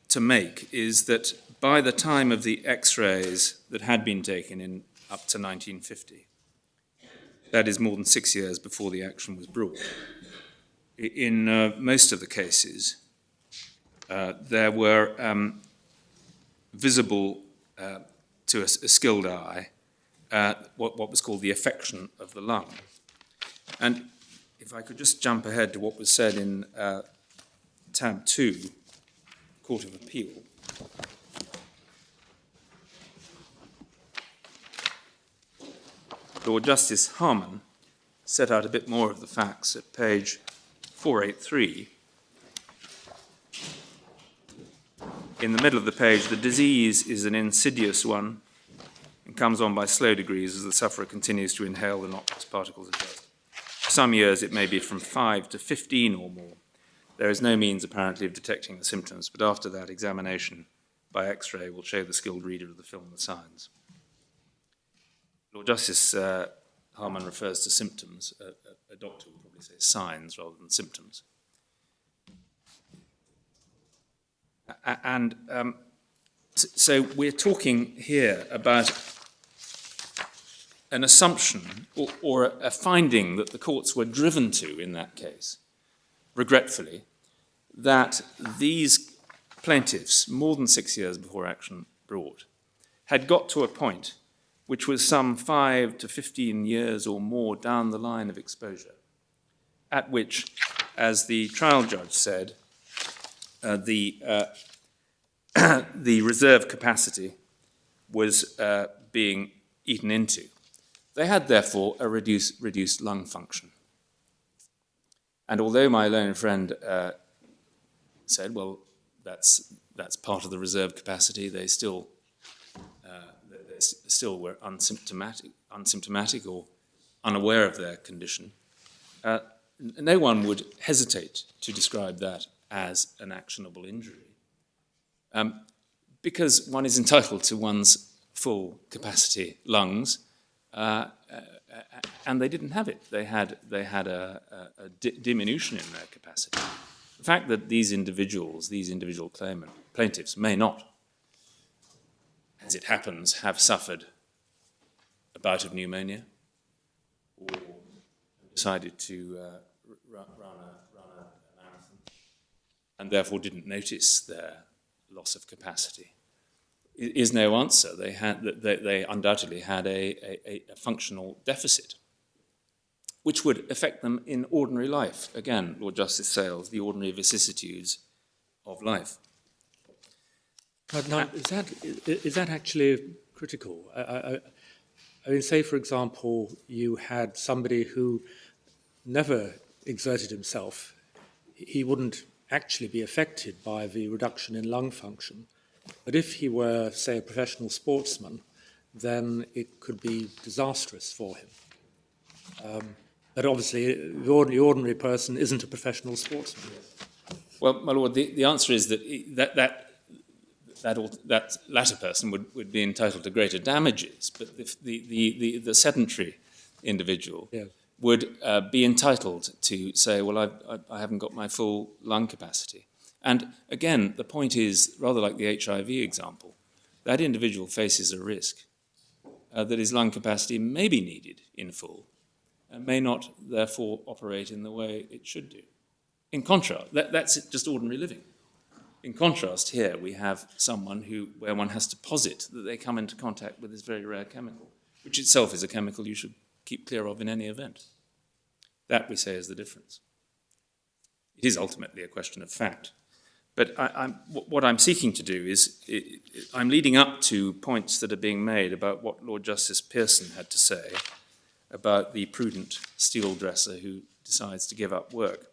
to make is that by the time of the X-rays that had been taken in up to 1950, that is more than 6 years before the action was brought, in most of the cases, there were visible to a skilled eye what was called the affection of the lung. And if I could just jump ahead to what was said in tab 2, Court of Appeal. Lord Justice Harman set out a bit more of the facts at page 483. In the middle of the page, the disease is an insidious one and comes on by slow degrees as the sufferer continues to inhale the noxious particles of dust. For some years, it may be from 5 to 15 or more. There is no means, apparently, of detecting the symptoms, but after that, examination by X-ray will show the skilled reader of the film the signs. Lord Justice Harman refers to symptoms. A doctor would probably say signs rather than symptoms. So we're talking here about an assumption or a finding that the courts were driven to in that case, regretfully, that these plaintiffs, more than 6 years before action brought, had got to a point which was some 5 to 15 years or more down the line of exposure, at which, as the trial judge said, the reserve capacity was being eaten into. They had, therefore, a reduced lung function. And although my learned friend said, well, that's part of the reserve capacity, they still were unsymptomatic or unaware of their condition, no one would hesitate to describe that as an actionable injury, because one is entitled to one's full capacity lungs, and they didn't have it. They had a diminution in their capacity. The fact that these individual plaintiffs may not, as it happens, have suffered a bout of pneumonia or decided to run a marathon and therefore didn't notice their loss of capacity is no answer. They undoubtedly had a functional deficit, which would affect them in ordinary life. Again, Lord Justice Sales, the ordinary vicissitudes of life. Now, is that actually critical? I mean, say, for example, you had somebody who never exerted himself. He wouldn't actually be affected by the reduction in lung function. But if he were, say, a professional sportsman, then it could be disastrous for him. But obviously, the ordinary person isn't a professional sportsman. Well, my lord, the answer is that that latter person would be entitled to greater damages, but the sedentary individual would be entitled to say, well, I haven't got my full lung capacity. And again, the point is, rather like the HIV example, that individual faces a risk that his lung capacity may be needed in full and may not therefore operate in the way it should do. In contrast, that's just ordinary living. In contrast, here we have someone where one has to posit that they come into contact with this very rare chemical, which itself is a chemical you should keep clear of in any event. That, we say, is the difference. It is ultimately a question of fact. But what I'm seeking to do is, I'm leading up to points that are being made about what Lord Justice Pearson had to say about the prudent steel dresser who decides to give up work.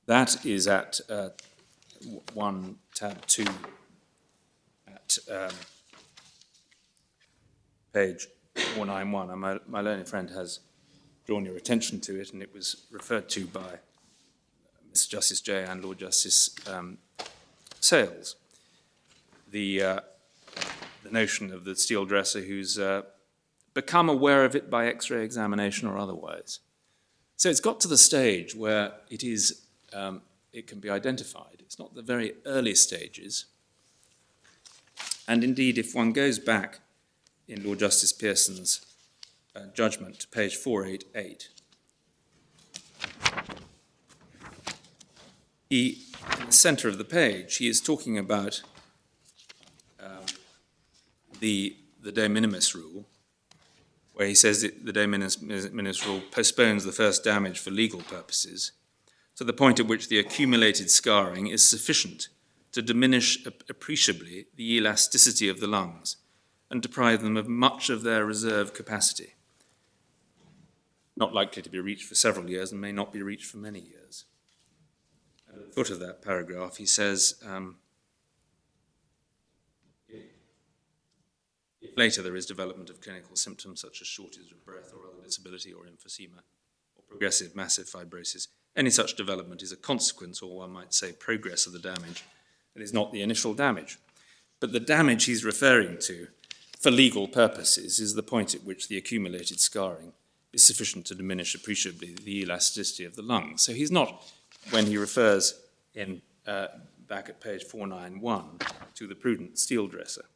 That is at 1 tab 2 at page 491. And my learned friend has drawn your attention to it, and it was referred to by Mr. Justice Jay and Lord Justice Sales. The notion of the steel dresser who's become aware of it by X-ray examination or otherwise. So it's got to the stage where it can be identified. It's not the very early stages. And indeed, if one goes back in Lord Justice Pearson's judgment to page 488, in the centre of the page, he is talking about the de minimis rule, where he says that the de minimis rule postpones the first damage for legal purposes to the point at which the accumulated scarring is sufficient to diminish appreciably the elasticity of the lungs and deprive them of much of their reserve capacity, not likely to be reached for several years and may not be reached for many years. At the foot of that paragraph, he says, if later there is development of clinical symptoms such as shortage of breath or other disability or emphysema or progressive massive fibrosis, any such development is a consequence, or one might say progress, of the damage and is not the initial damage. But the damage he's referring to for legal purposes is the point at which the accumulated scarring is sufficient to diminish appreciably the elasticity of the lungs. So he's not, when he refers in back at page 491 to the prudent steel dresser,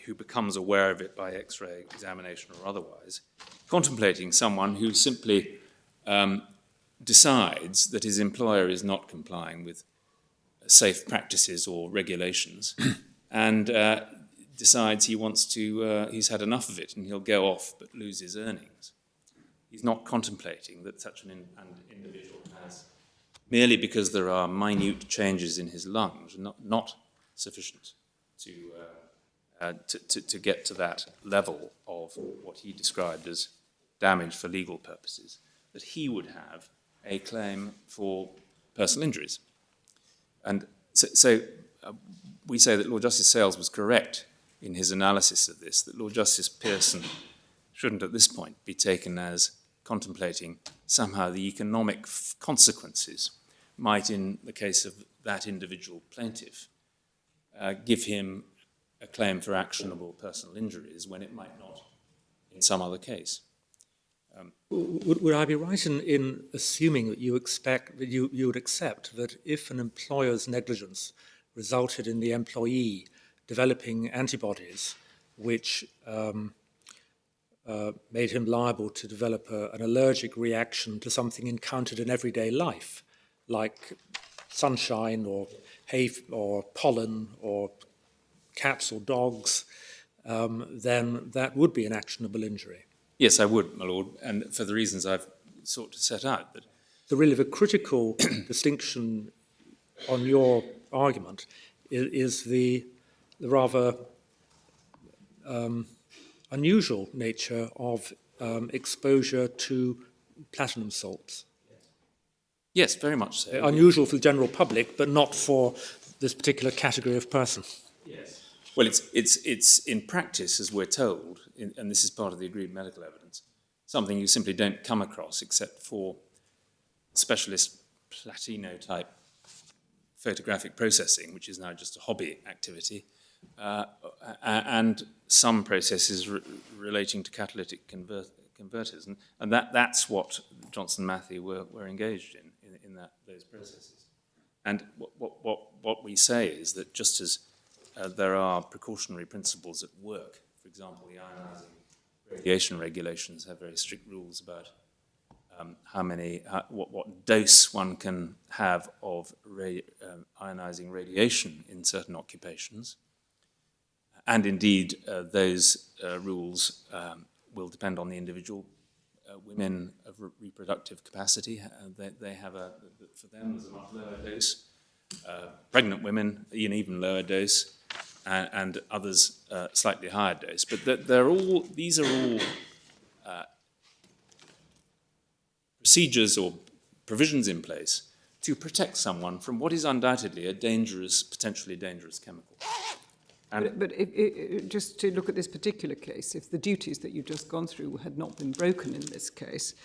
who becomes aware of it by X-ray examination or otherwise, contemplating someone who simply decides that his employer is not complying with safe practices or regulations and decides he wants to, he's had enough of it and he'll go off but lose his earnings. He's not contemplating that such an individual has, merely because there are minute changes in his lungs, not sufficient to get to that level of what he described as damage for legal purposes, that he would have a claim for personal injuries. And so we say that Lord Justice Sales was correct in his analysis of this, that Lord Justice Pearson shouldn't at this point be taken as contemplating somehow the economic consequences might, in the case of that individual plaintiff, give him a claim for actionable personal injuries when it might not in some other case. Would I be right in assuming that you would accept that if an employer's negligence resulted in the employee developing antibodies which made him liable to develop an allergic reaction to something encountered in everyday life, like sunshine or hay or pollen or cats or dogs, then that would be an actionable injury? Yes, I would, my lord, and for the reasons I've sought to set out. But the really the critical distinction on your argument is the rather unusual nature of exposure to platinum salts. yes, very much so. Unusual for the general public, but not for this particular category of person. Yes. Well, it's in practice, as we're told, and this is part of the agreed medical evidence, something you simply don't come across except for specialist Platino-type photographic processing, which is now just a hobby activity, and some processes relating to catalytic converters. And that's what Johnson Matthey were engaged in those processes. And what we say is that just as there are precautionary principles at work, for example, the ionizing radiation regulations have very strict rules about what dose one can have of ionizing radiation in certain occupations. And indeed, those rules will depend on the individual. Women of reproductive capacity, they have for them there's a much lower dose. Pregnant women, an even lower dose, and others slightly higher dose. But these are all procedures or provisions in place to protect someone from what is undoubtedly a dangerous, potentially dangerous chemical. But just to look at this particular case, if the duties that you've just gone through had not been broken in this case,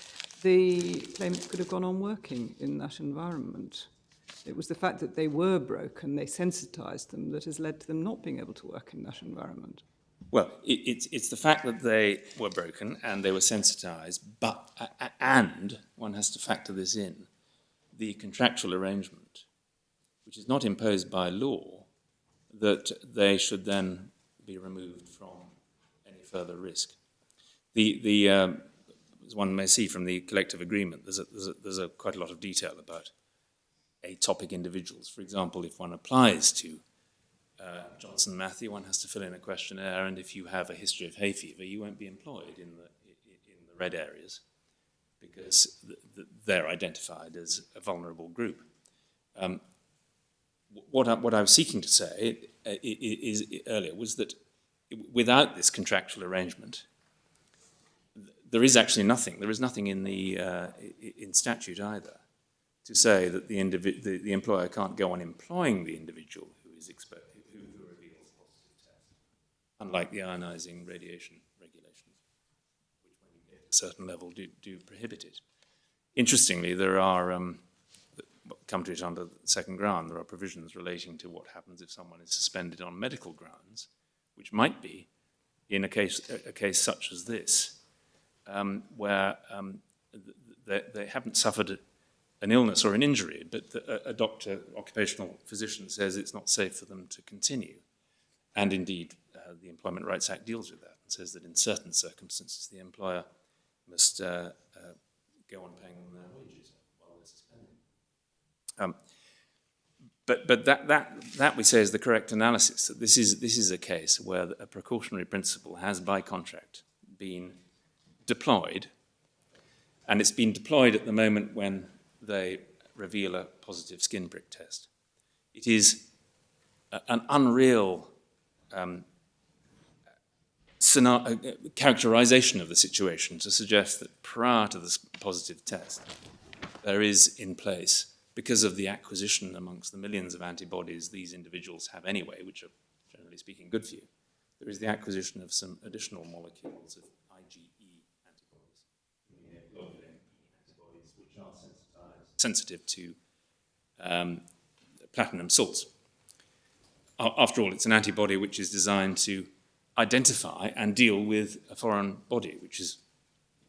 the claimants could have gone on working in that environment. It was the fact that they were broken, they sensitized them, that has led to them not being able to work in that environment. Well, it's the fact that they were broken and they were sensitized, and one has to factor this in, the contractual arrangement, which is not imposed by law, that they should then be removed from any further risk. As one may see from the collective agreement, there's quite a lot of detail about atopic individuals. For example, if one applies to Johnson Matthey, one has to fill in a questionnaire, and if you have a history of hay fever, you won't be employed in the red areas because they're identified as a vulnerable group. What I was seeking to say earlier was that without this contractual arrangement, there is actually nothing. There is nothing in statute either to say that the employer can't go on employing the individual who reveals positive tests, unlike the ionizing radiation regulations, which when you get to a certain level do prohibit it. Interestingly, there are come to it under the second ground, there are provisions relating to what happens if someone is suspended on medical grounds, which might be in a case such as this, where they haven't suffered an illness or an injury, but a doctor, occupational physician, says it's not safe for them to continue. And indeed, the Employment Rights Act deals with that and says that in certain circumstances, the employer must go on paying them their wages while they're suspended. But that we say is the correct analysis, that this is a case where a precautionary principle has by contract been deployed, and it's been deployed at the moment when they reveal a positive skin prick test. It is an unreal characterization of the situation to suggest that prior to this positive test, there is in place, because of the acquisition amongst the millions of antibodies these individuals have anyway, which are generally speaking good for you, there is the acquisition of some additional molecules of IgE antibodies, immunoglobulin antibodies, which are sensitive to platinum salts. After all, it's an antibody which is designed to identify and deal with a foreign body, which is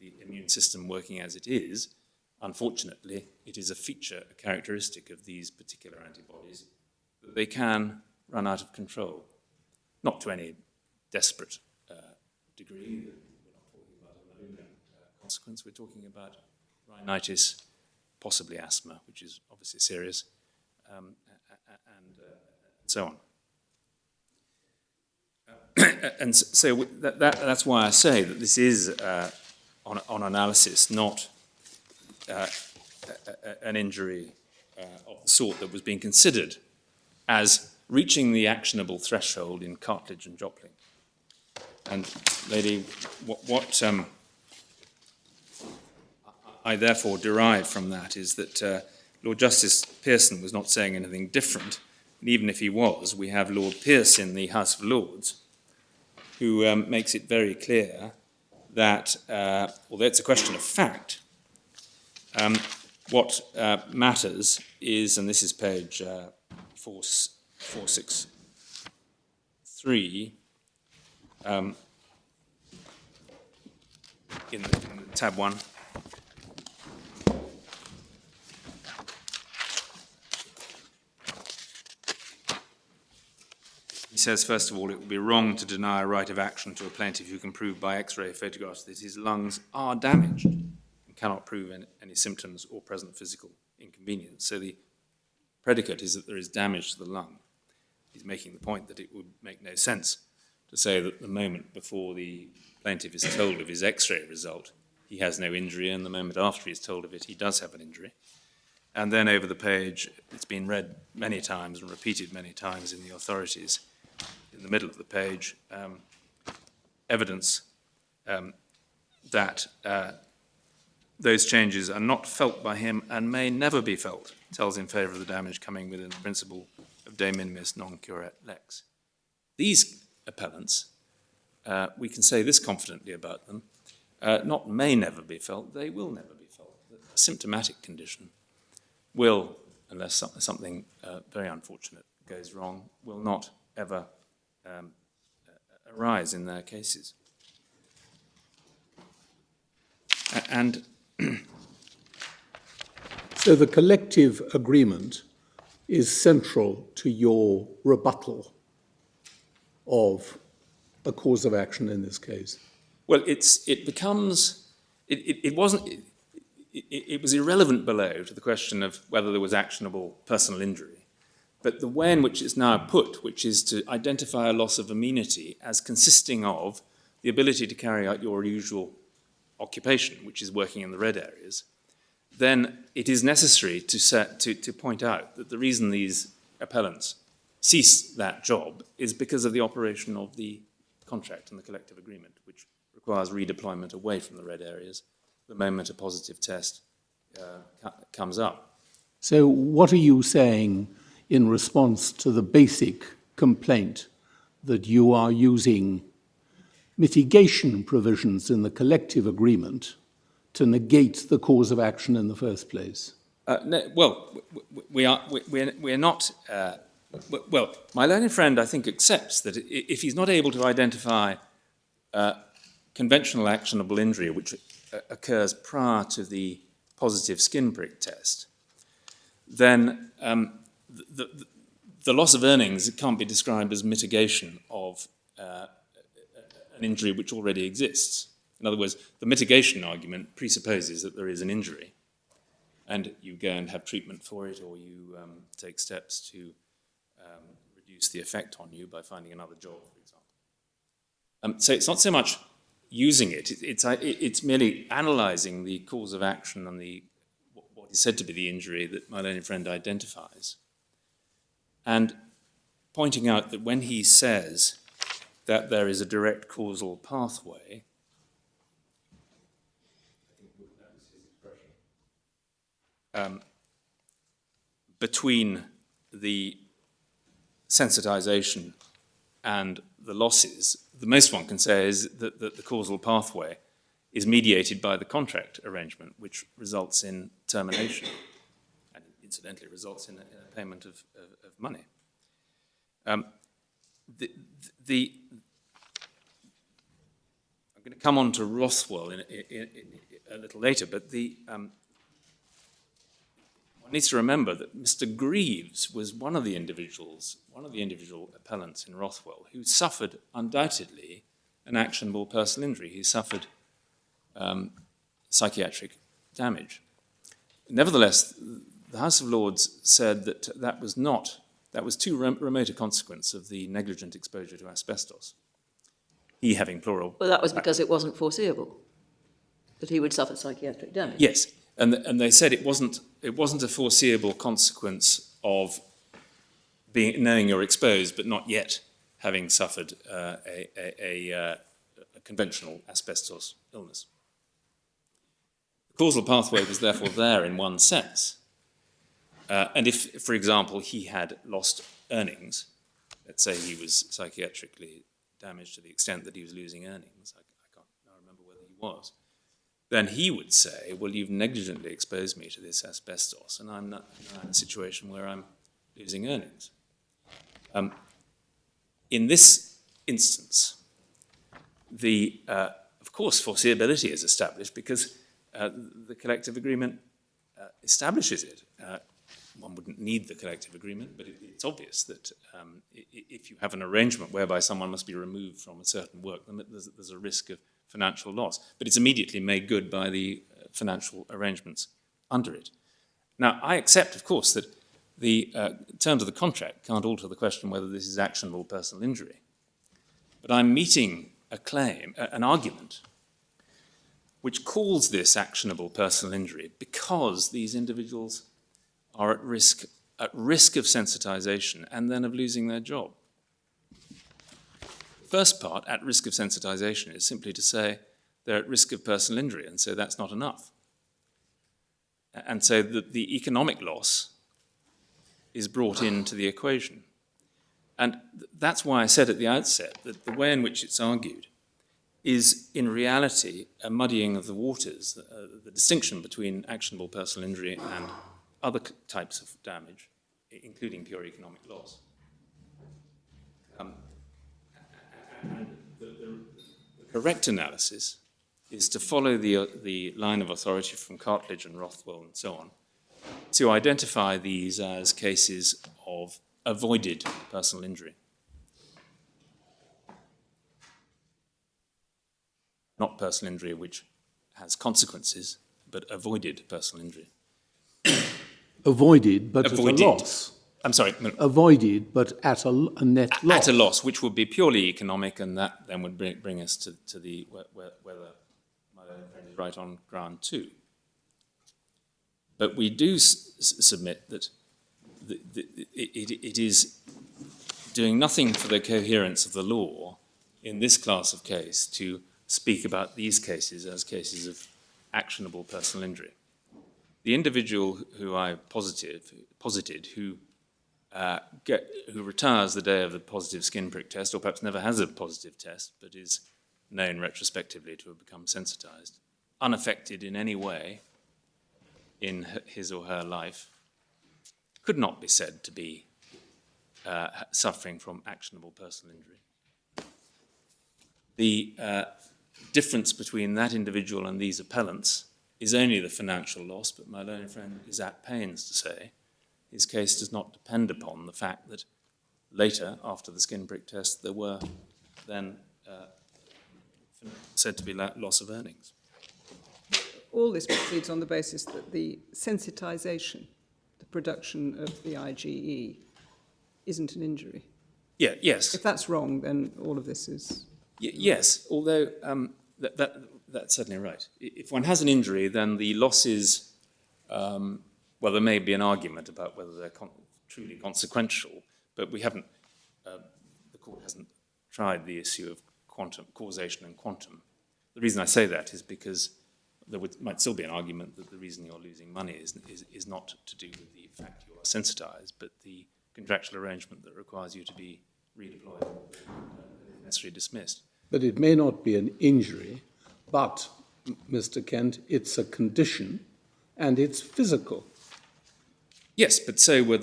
the immune system working as it is. Unfortunately, it is a feature, a characteristic of these particular antibodies, that they can run out of control. Not to any desperate degree. We're not talking about a malignant consequence. We're talking about rhinitis, possibly asthma, which is obviously serious, and so on. And so that's why I say that this is, on analysis, not an injury of the sort that was being considered as reaching the actionable threshold in cartilage and Jopling. And, lady, what I therefore derive from that is that Lord Justice Pearson was not saying anything different, and even if he was, we have Lord Pearce in the House of Lords, who makes it very clear that, although it's a question of fact, what matters is, and this is page 463, in tab 1. He says, first of all, it would be wrong to deny a right of action to a plaintiff who can prove by X-ray photographs that his lungs are damaged and cannot prove any symptoms or present physical inconvenience. So the predicate is that there is damage to the lung. He's making the point that it would make no sense to say that the moment before the plaintiff is told of his X-ray result, he has no injury, and the moment after he is told of it, he does have an injury. And then over the page, it's been read many times and repeated many times in the authorities, in the middle of the page, evidence that those changes are not felt by him and may never be felt, tells in favour of the damage coming within the principle of de minimis non curat lex. These appellants, we can say this confidently about them, not may never be felt, they will never be felt. The symptomatic condition will, unless something very unfortunate goes wrong, will not ever arise in their cases. And so the collective agreement is central to your rebuttal of a cause of action in this case. well, it was irrelevant below to the question of whether there was actionable personal injury. But the way in which it's now put, which is to identify a loss of amenity as consisting of the ability to carry out your usual occupation, which is working in the red areas, then it is necessary to point out that the reason these appellants cease that job is because of the operation of the contract and the collective agreement, which requires redeployment away from the red areas the moment a positive test comes up. So what are you saying in response to the basic complaint that you are using mitigation provisions in the collective agreement to negate the cause of action in the first place? No, well, we're not. Well, my learned friend, I think, accepts that if he's not able to identify conventional actionable injury, which occurs prior to the positive skin prick test, then the loss of earnings can't be described as mitigation of an injury which already exists. In other words, the mitigation argument presupposes that there is an injury, and you go and have treatment for it, or you take steps to reduce the effect on you by finding another job, for example. So it's not so much using it, it's merely analysing the cause of action and what is said to be the injury that my learned friend identifies, and pointing out that when he says that there is a direct causal pathway, between the sensitization and the losses, the most one can say is that the causal pathway is mediated by the contract arrangement, which results in termination and incidentally results in a payment of money. I'm going to come on to Rothwell a little later, but one needs to remember that Mr. Greaves was one of the individual appellants in Rothwell who suffered undoubtedly an actionable personal injury. He suffered psychiatric damage. Nevertheless, the House of Lords said that that was too remote a consequence of the negligent exposure to asbestos. He having plural. Well, that was because it wasn't foreseeable that he would suffer psychiatric damage. Yes, and they said it wasn't a foreseeable consequence of knowing you're exposed, but not yet having suffered a conventional asbestos illness. The causal pathway was therefore there in one sense. And if, for example, he had lost earnings, let's say he was psychiatrically damaged to the extent that he was losing earnings, I can't remember whether he was, then he would say, well, you've negligently exposed me to this asbestos, and I'm not in a situation where I'm losing earnings. In this instance, of course, foreseeability is established because the collective agreement establishes it. One wouldn't need the collective agreement, but it's obvious that if you have an arrangement whereby someone must be removed from a certain work, then there's a risk of financial loss. But it's immediately made good by the financial arrangements under it. Now, I accept, of course, that the terms of the contract can't alter the question whether this is actionable personal injury. But I'm meeting a claim, an argument, which calls this actionable personal injury because these individuals are at risk of sensitization and then of losing their job. The first part, at risk of sensitization, is simply to say they're at risk of personal injury, and so that's not enough. And so the economic loss is brought into the equation. And that's why I said at the outset that the way in which it's argued is in reality a muddying of the waters, the distinction between actionable personal injury and other types of damage, including pure economic loss. And the correct analysis is to follow the line of authority from Cartledge and Rothwell and so on, to identify these as cases of avoided personal injury. Not personal injury which has consequences, but avoided personal injury. Avoided, but Avoided. at a loss. I'm sorry. Avoided, but at a net loss. At a loss, which would be purely economic, and that then would bring us to the whether my own friend is right on ground too. But we do submit that it is doing nothing for the coherence of the law in this class of case to speak about these cases as cases of actionable personal injury. The individual who I posited who retires the day of the positive skin prick test, or perhaps never has a positive test, but is known retrospectively to have become sensitized, unaffected in any way in his or her life, could not be said to be suffering from actionable personal injury. The difference between that individual and these appellants is only the financial loss, but my learned friend is at pains to say his case does not depend upon the fact that later, after the skin prick test, there were then said to be loss of earnings. All this proceeds on the basis that the sensitization, the production of the IgE, isn't an injury. Yeah, yes. If that's wrong, then all of this is... Yes, although that's certainly right. If one has an injury, then the losses, well, there may be an argument about whether they're truly consequential, but we haven't, the court hasn't tried the issue of causation and quantum. The reason I say that is because there might still be an argument that the reason you're losing money is not to do with the fact you are sensitized, but the contractual arrangement that requires you to be redeployed, if necessarily dismissed. But it may not be an injury, but, Mr. Kent, it's a condition and it's physical. Yes, but so was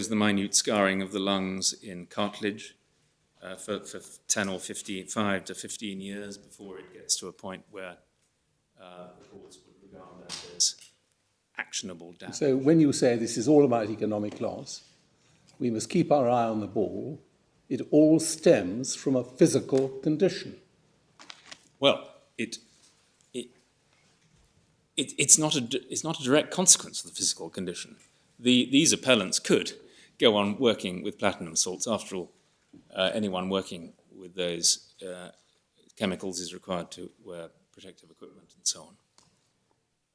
the minute scarring of the lungs in cartilage for 10 or 5 to 15 years before it gets to a point where the courts would regard that as actionable damage. So when you say this is all about economic loss, we must keep our eye on the ball. It all stems from a physical condition. Well, it's not a direct consequence of the physical condition. These appellants could go on working with platinum salts. After all, anyone working with those chemicals is required to wear protective equipment and so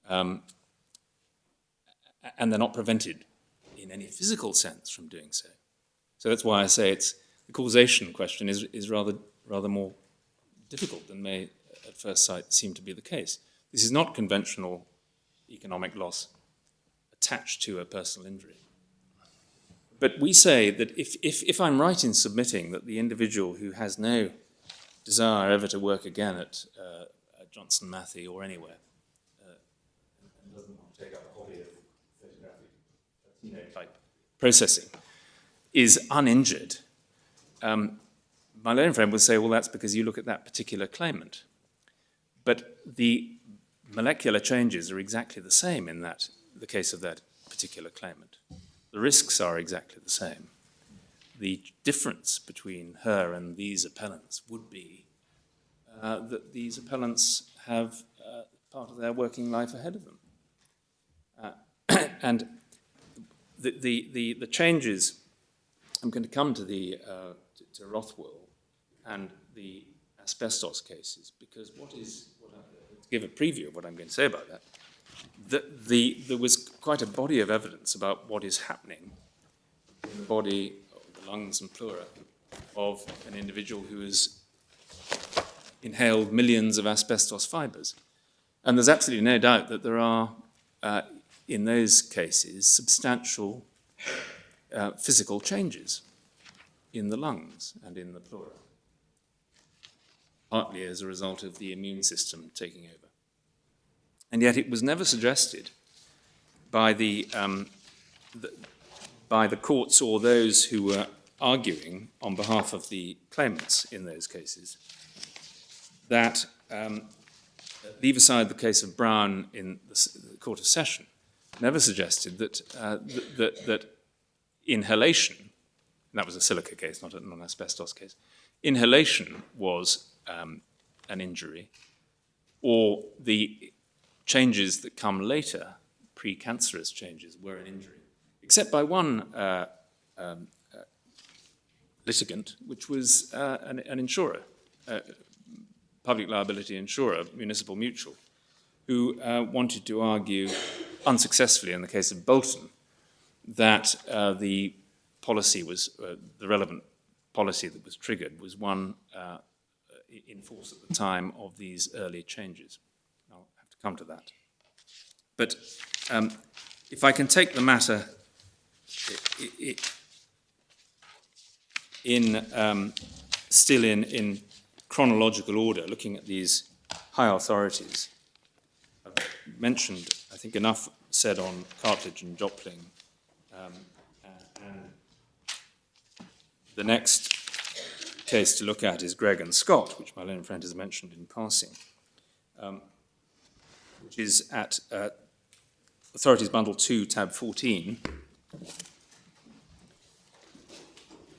on. And they're not prevented in any physical sense from doing so. So that's why I say the causation question is rather more difficult than may at first sight seem to be the case. This is not conventional economic loss attached to a personal injury. But we say that if I'm right in submitting that the individual who has no desire ever to work again at Johnson Matthey or anywhere, and doesn't want to take up a hobby of photographic type processing, is uninjured, my learned friend would say, well, that's because you look at that particular claimant. But the molecular changes are exactly the same in the case of that particular claimant. The risks are exactly the same. The difference between her and these appellants would be that these appellants have part of their working life ahead of them. And the changes, I'm going to come to to Rothwell and the asbestos cases, because to give a preview of what I'm going to say about that, there was quite a body of evidence about what is happening in the body, the lungs and pleura of an individual who has inhaled millions of asbestos fibres. And there's absolutely no doubt that there are, in those cases, substantial physical changes in the lungs and in the pleura, partly as a result of the immune system taking over. And yet it was never suggested by the courts or those who were arguing on behalf of the claimants in those cases that, leave aside the case of Brown in the Court of Session, never suggested that, that inhalation, and that was a silica case, not an asbestos case, inhalation was an injury, or the changes that come later, precancerous changes, were an injury, except by one litigant, which was an insurer, public liability insurer, Municipal Mutual, who wanted to argue unsuccessfully in the case of Bolton that the policy was, the relevant policy that was triggered was one in force at the time of these early changes. I'll have to come to that. But if I can take the matter still in chronological order, looking at these high authorities, I've mentioned, I think, enough said on cartilage and Jopling, and the next case to look at is Gregg and Scott, which my learned friend has mentioned in passing, which is at Authorities Bundle 2, tab 14.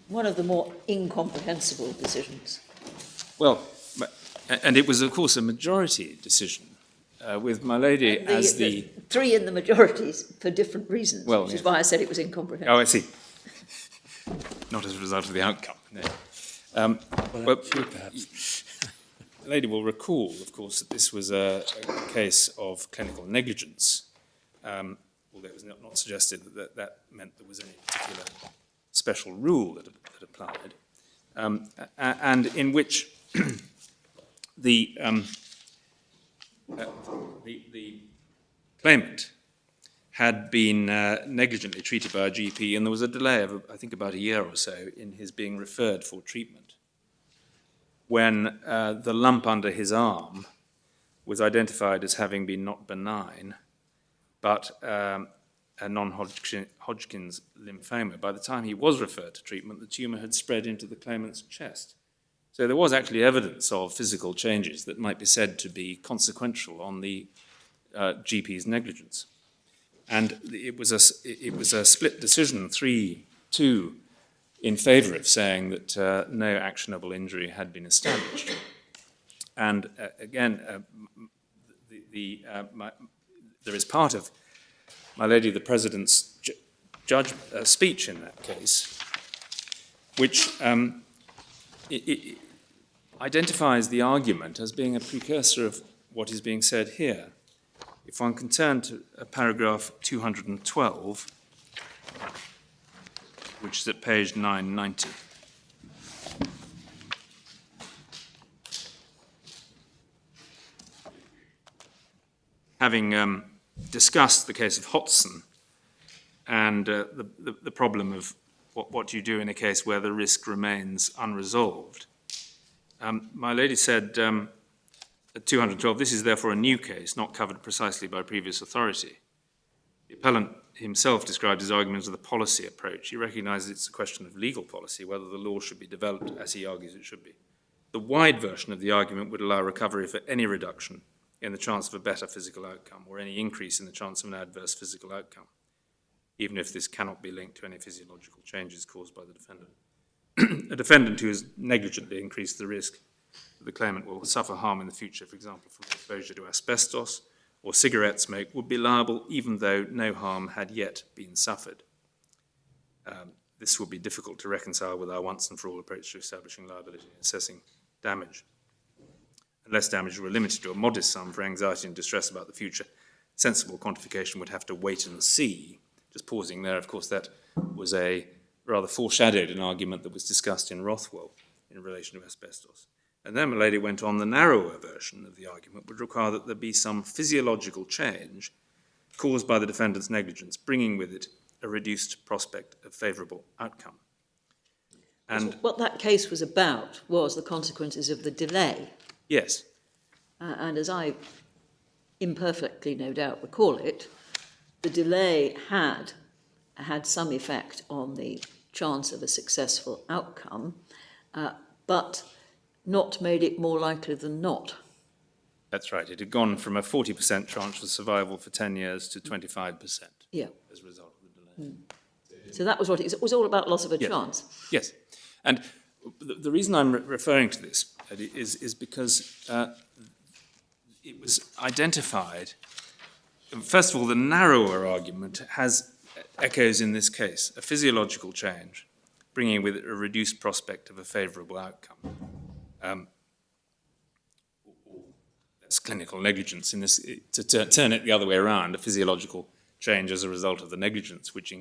One of the more incomprehensible decisions. Well, and it was, of course, a majority decision, with my lady as the... Three in the majorities for different reasons, well, which is why I said it was incomprehensible. Oh, I see. Not as a result of the outcome, no. The lady will recall, of course, that this was a case of clinical negligence, although it was not suggested that meant there was any particular special rule that applied, and in which the claimant had been negligently treated by a GP, and there was a delay of, I think, about a year or so in his being referred for treatment, when the lump under his arm was identified as having been not benign, but a non-Hodgkin's lymphoma. By the time he was referred to treatment, the tumour had spread into the claimant's chest. So there was actually evidence of physical changes that might be said to be consequential on the GP's negligence. And it was a split decision, 3-2, in favour of saying that no actionable injury had been established. And again, there is part of my lady the President's speech in that case, which it identifies the argument as being a precursor of what is being said here. If one can turn to paragraph 212, which is at page 990. Having discussed the case of Hodgson and the problem of what you do in a case where the risk remains unresolved, my lady said, at 212, this is therefore a new case, not covered precisely by previous authority. The appellant himself described his argument as a policy approach. He recognises it's a question of legal policy, whether the law should be developed as he argues it should be. The wide version of the argument would allow recovery for any reduction in the chance of a better physical outcome or any increase in the chance of an adverse physical outcome, even if this cannot be linked to any physiological changes caused by the defendant. A defendant who has negligently increased the risk that the claimant will suffer harm in the future, for example, from exposure to asbestos or cigarette smoke, would be liable even though no harm had yet been suffered. This would be difficult to reconcile with our once and for all approach to establishing liability and assessing damage. Unless damage were limited to a modest sum for anxiety and distress about the future, sensible quantification would have to wait and see. Just pausing there, of course, that was a rather foreshadowed an argument that was discussed in Rothwell in relation to asbestos. And then Milady went on, the narrower version of the argument would require that there be some physiological change caused by the defendant's negligence, bringing with it a reduced prospect of favourable outcome. And so what that case was about was the consequences of the delay. yes. And as I imperfectly, no doubt, recall it, the delay had some effect on the chance of a successful outcome, but not made it more likely than not. That's right. It had gone from a 40% chance of survival for 10 years to 25% Yeah. as a result of the delay. So that was what it was all about, loss of a Yes. chance. Yes. And the reason I'm referring to this is because it was identified. First of all, the narrower argument has echoes in this case, a physiological change, bringing with it a reduced prospect of a favourable outcome. That's clinical negligence. In this, to turn it the other way around, a physiological change as a result of the negligence, which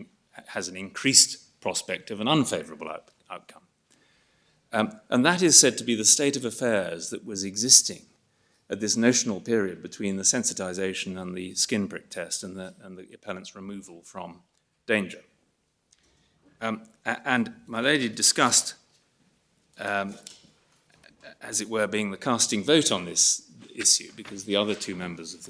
has an increased prospect of an unfavourable outcome. And that is said to be the state of affairs that was existing at this notional period between the sensitisation and the skin prick test and the appellant's removal from danger. And my lady discussed, as it were, being the casting vote on this issue, because the other two members of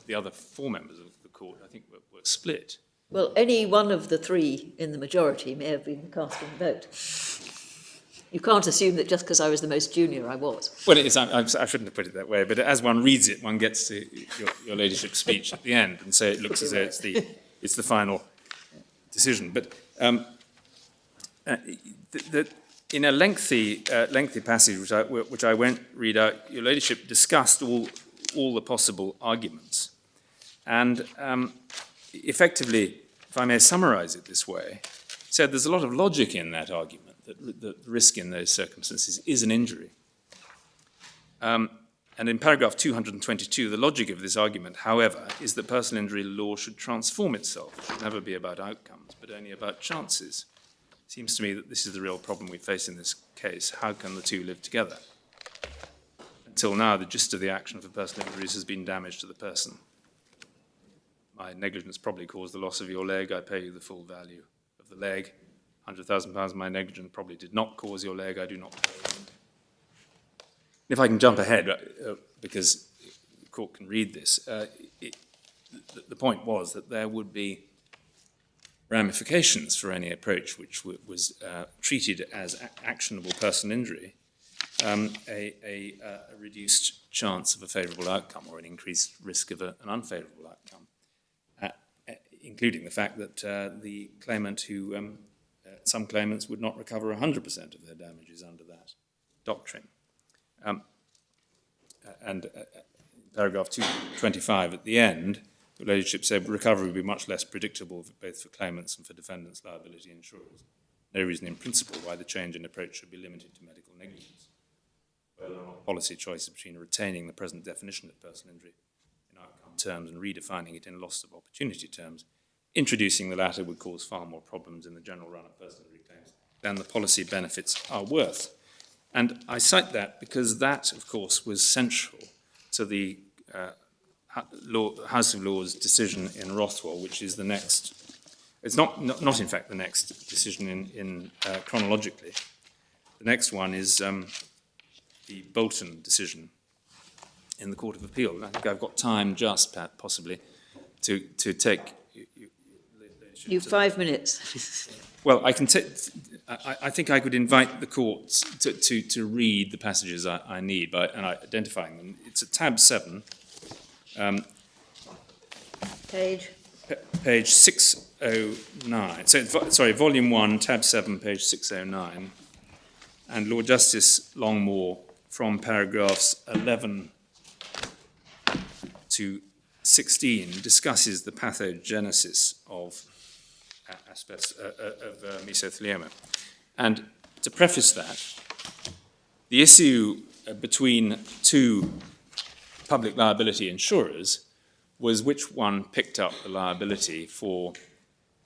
the other four members of the court, I think, were split. Well, any one of the three in the majority may have been casting the vote. You can't assume that just because I was the most junior, I was. Well, it is, I shouldn't have put it that way, but as one reads it, one gets to your ladyship's speech at the end, and so it looks as though it's the final decision. But in a lengthy passage, which I won't read out, your ladyship discussed all the possible arguments, and effectively, if I may summarise it this way, said there's a lot of logic in that argument, that the risk in those circumstances is an injury. And in paragraph 222, the logic of this argument, however, is that personal injury law should transform itself. It should never be about outcomes, but only about chances. It seems to me that this is the real problem we face in this case. How can the two live together? Until now, the gist of the action for personal injuries has been damage to the person. My negligence probably caused the loss of your leg. I pay you the full value of the leg. £100,000, my negligence probably did not cause your leg. I do not pay. If I can jump ahead, because the court can read this, the point was that there would be ramifications for any approach which was treated as actionable personal injury, a reduced chance of a favourable outcome or an increased risk of an unfavourable outcome, including the fact that the claimant who some claimants would not recover 100% of their damages under that doctrine. And paragraph 225 at the end, the ladyship said recovery would be much less predictable both for claimants and for defendants' liability insurers. No reason in principle why the change in approach should be limited to medical negligence. Whether or not policy choices between retaining the present definition of personal injury in outcome terms and redefining it in loss of opportunity terms, introducing the latter would cause far more problems in the general run of personal injury claims than the policy benefits are worth. And I cite that because that, of course, was central to the House of Lords decision in Rothwell, which is the next. It's not in fact the next decision in chronologically. The next one is the Bolton decision, in the Court of Appeal. And I think I've got time just, possibly, to take... You've 5 minutes. Well, I can I think I could invite the courts to read the passages I need by identifying them. It's at tab 7, Page? Page 609. Sorry, volume 1, tab 7, page 609. And Lord Justice Longmore, from paragraphs 11 to 16, discusses the pathogenesis of mesothelioma. And to preface that, the issue between two public liability insurers was which one picked up the liability for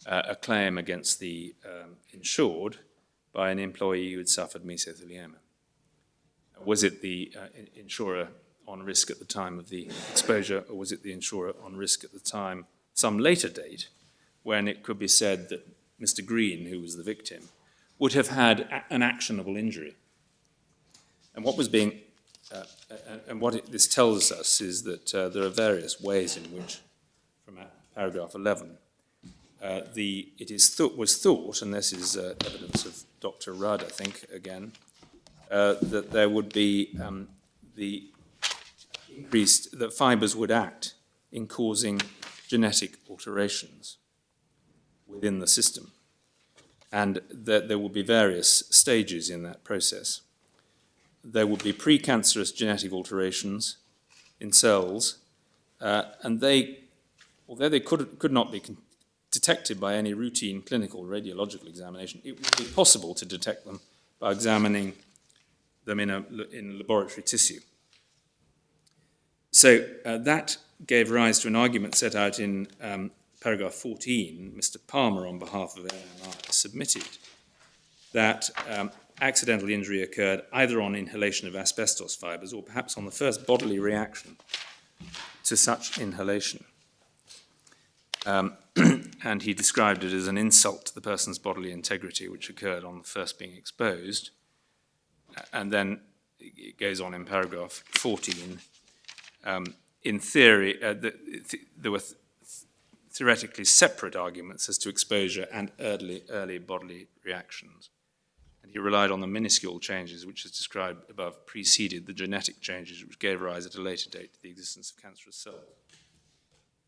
a claim against the insured by an employee who had suffered mesothelioma. Was it the insurer on risk at the time of the exposure, or was it the insurer on risk at the time, some later date, when it could be said that Mr. Green, who was the victim, would have had an actionable injury? And what was being, this tells us is that there are various ways in which, from paragraph 11, was thought, and this is evidence of Dr. Rudd, I think, again, that there would be that fibres would act in causing genetic alterations within the system, and that there would be various stages in that process. There would be precancerous genetic alterations in cells, and although they could not be detected by any routine clinical radiological examination, it would be possible to detect them by examining them in laboratory tissue. So that gave rise to an argument set out in paragraph 14. Mr. Palmer, on behalf of MMI, submitted that accidental injury occurred either on inhalation of asbestos fibres or perhaps on the first bodily reaction to such inhalation. And he described it as an insult to the person's bodily integrity which occurred on the first being exposed. And then it goes on in paragraph 14. In theory, there were theoretically separate arguments as to exposure and early bodily reactions. And he relied on the minuscule changes which, as described above, preceded the genetic changes which gave rise at a later date to the existence of cancerous cells.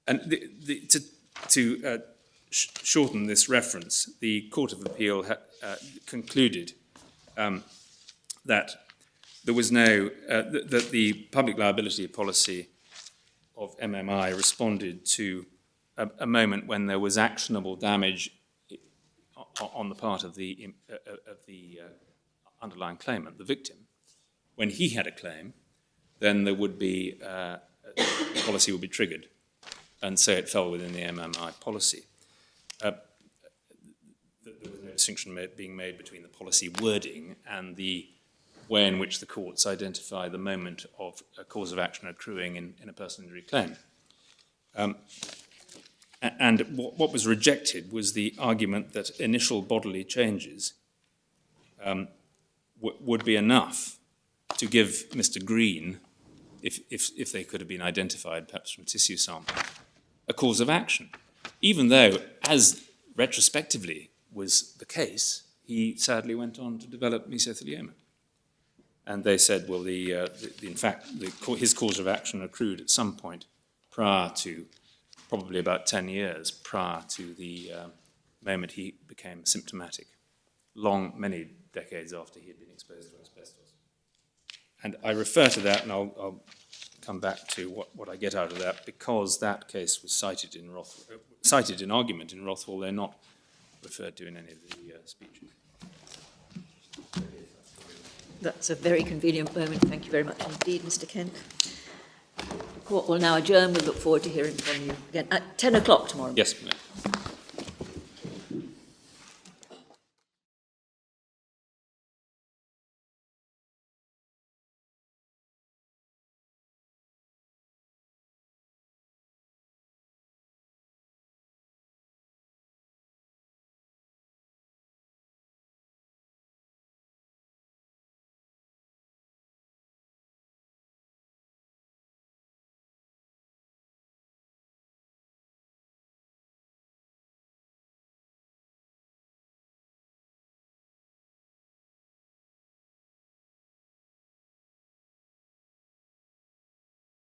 And to shorten this reference, the Court of Appeal concluded that there was that the public liability policy of MMI responded to a moment when there was actionable damage on the part of the underlying claimant, the victim. When he had a claim, then there would be the policy would be triggered, and so it fell within the MMI policy. There was no distinction being made between the policy wording and the way in which the courts identify the moment of a cause of action accruing in a personal injury claim. And what was rejected was the argument that initial bodily changes would be enough to give Mr. Green, if they could have been identified perhaps from tissue sample, a cause of action, even though, as retrospectively was the case, he sadly went on to develop mesothelioma. And they said, well, in fact, his cause of action accrued at some point prior to, probably about 10 years prior to the moment he became symptomatic, many decades after he had been exposed to asbestos. And I refer to that, and I'll come back to what I get out of that, because that case was cited in argument in Rothwell. They're not referred to in any of the speeches. That's a very convenient moment. Thank you very much indeed, Mr. Kent. The court will now adjourn. We look forward to hearing from you again at 10 o'clock tomorrow. Yes, ma'am.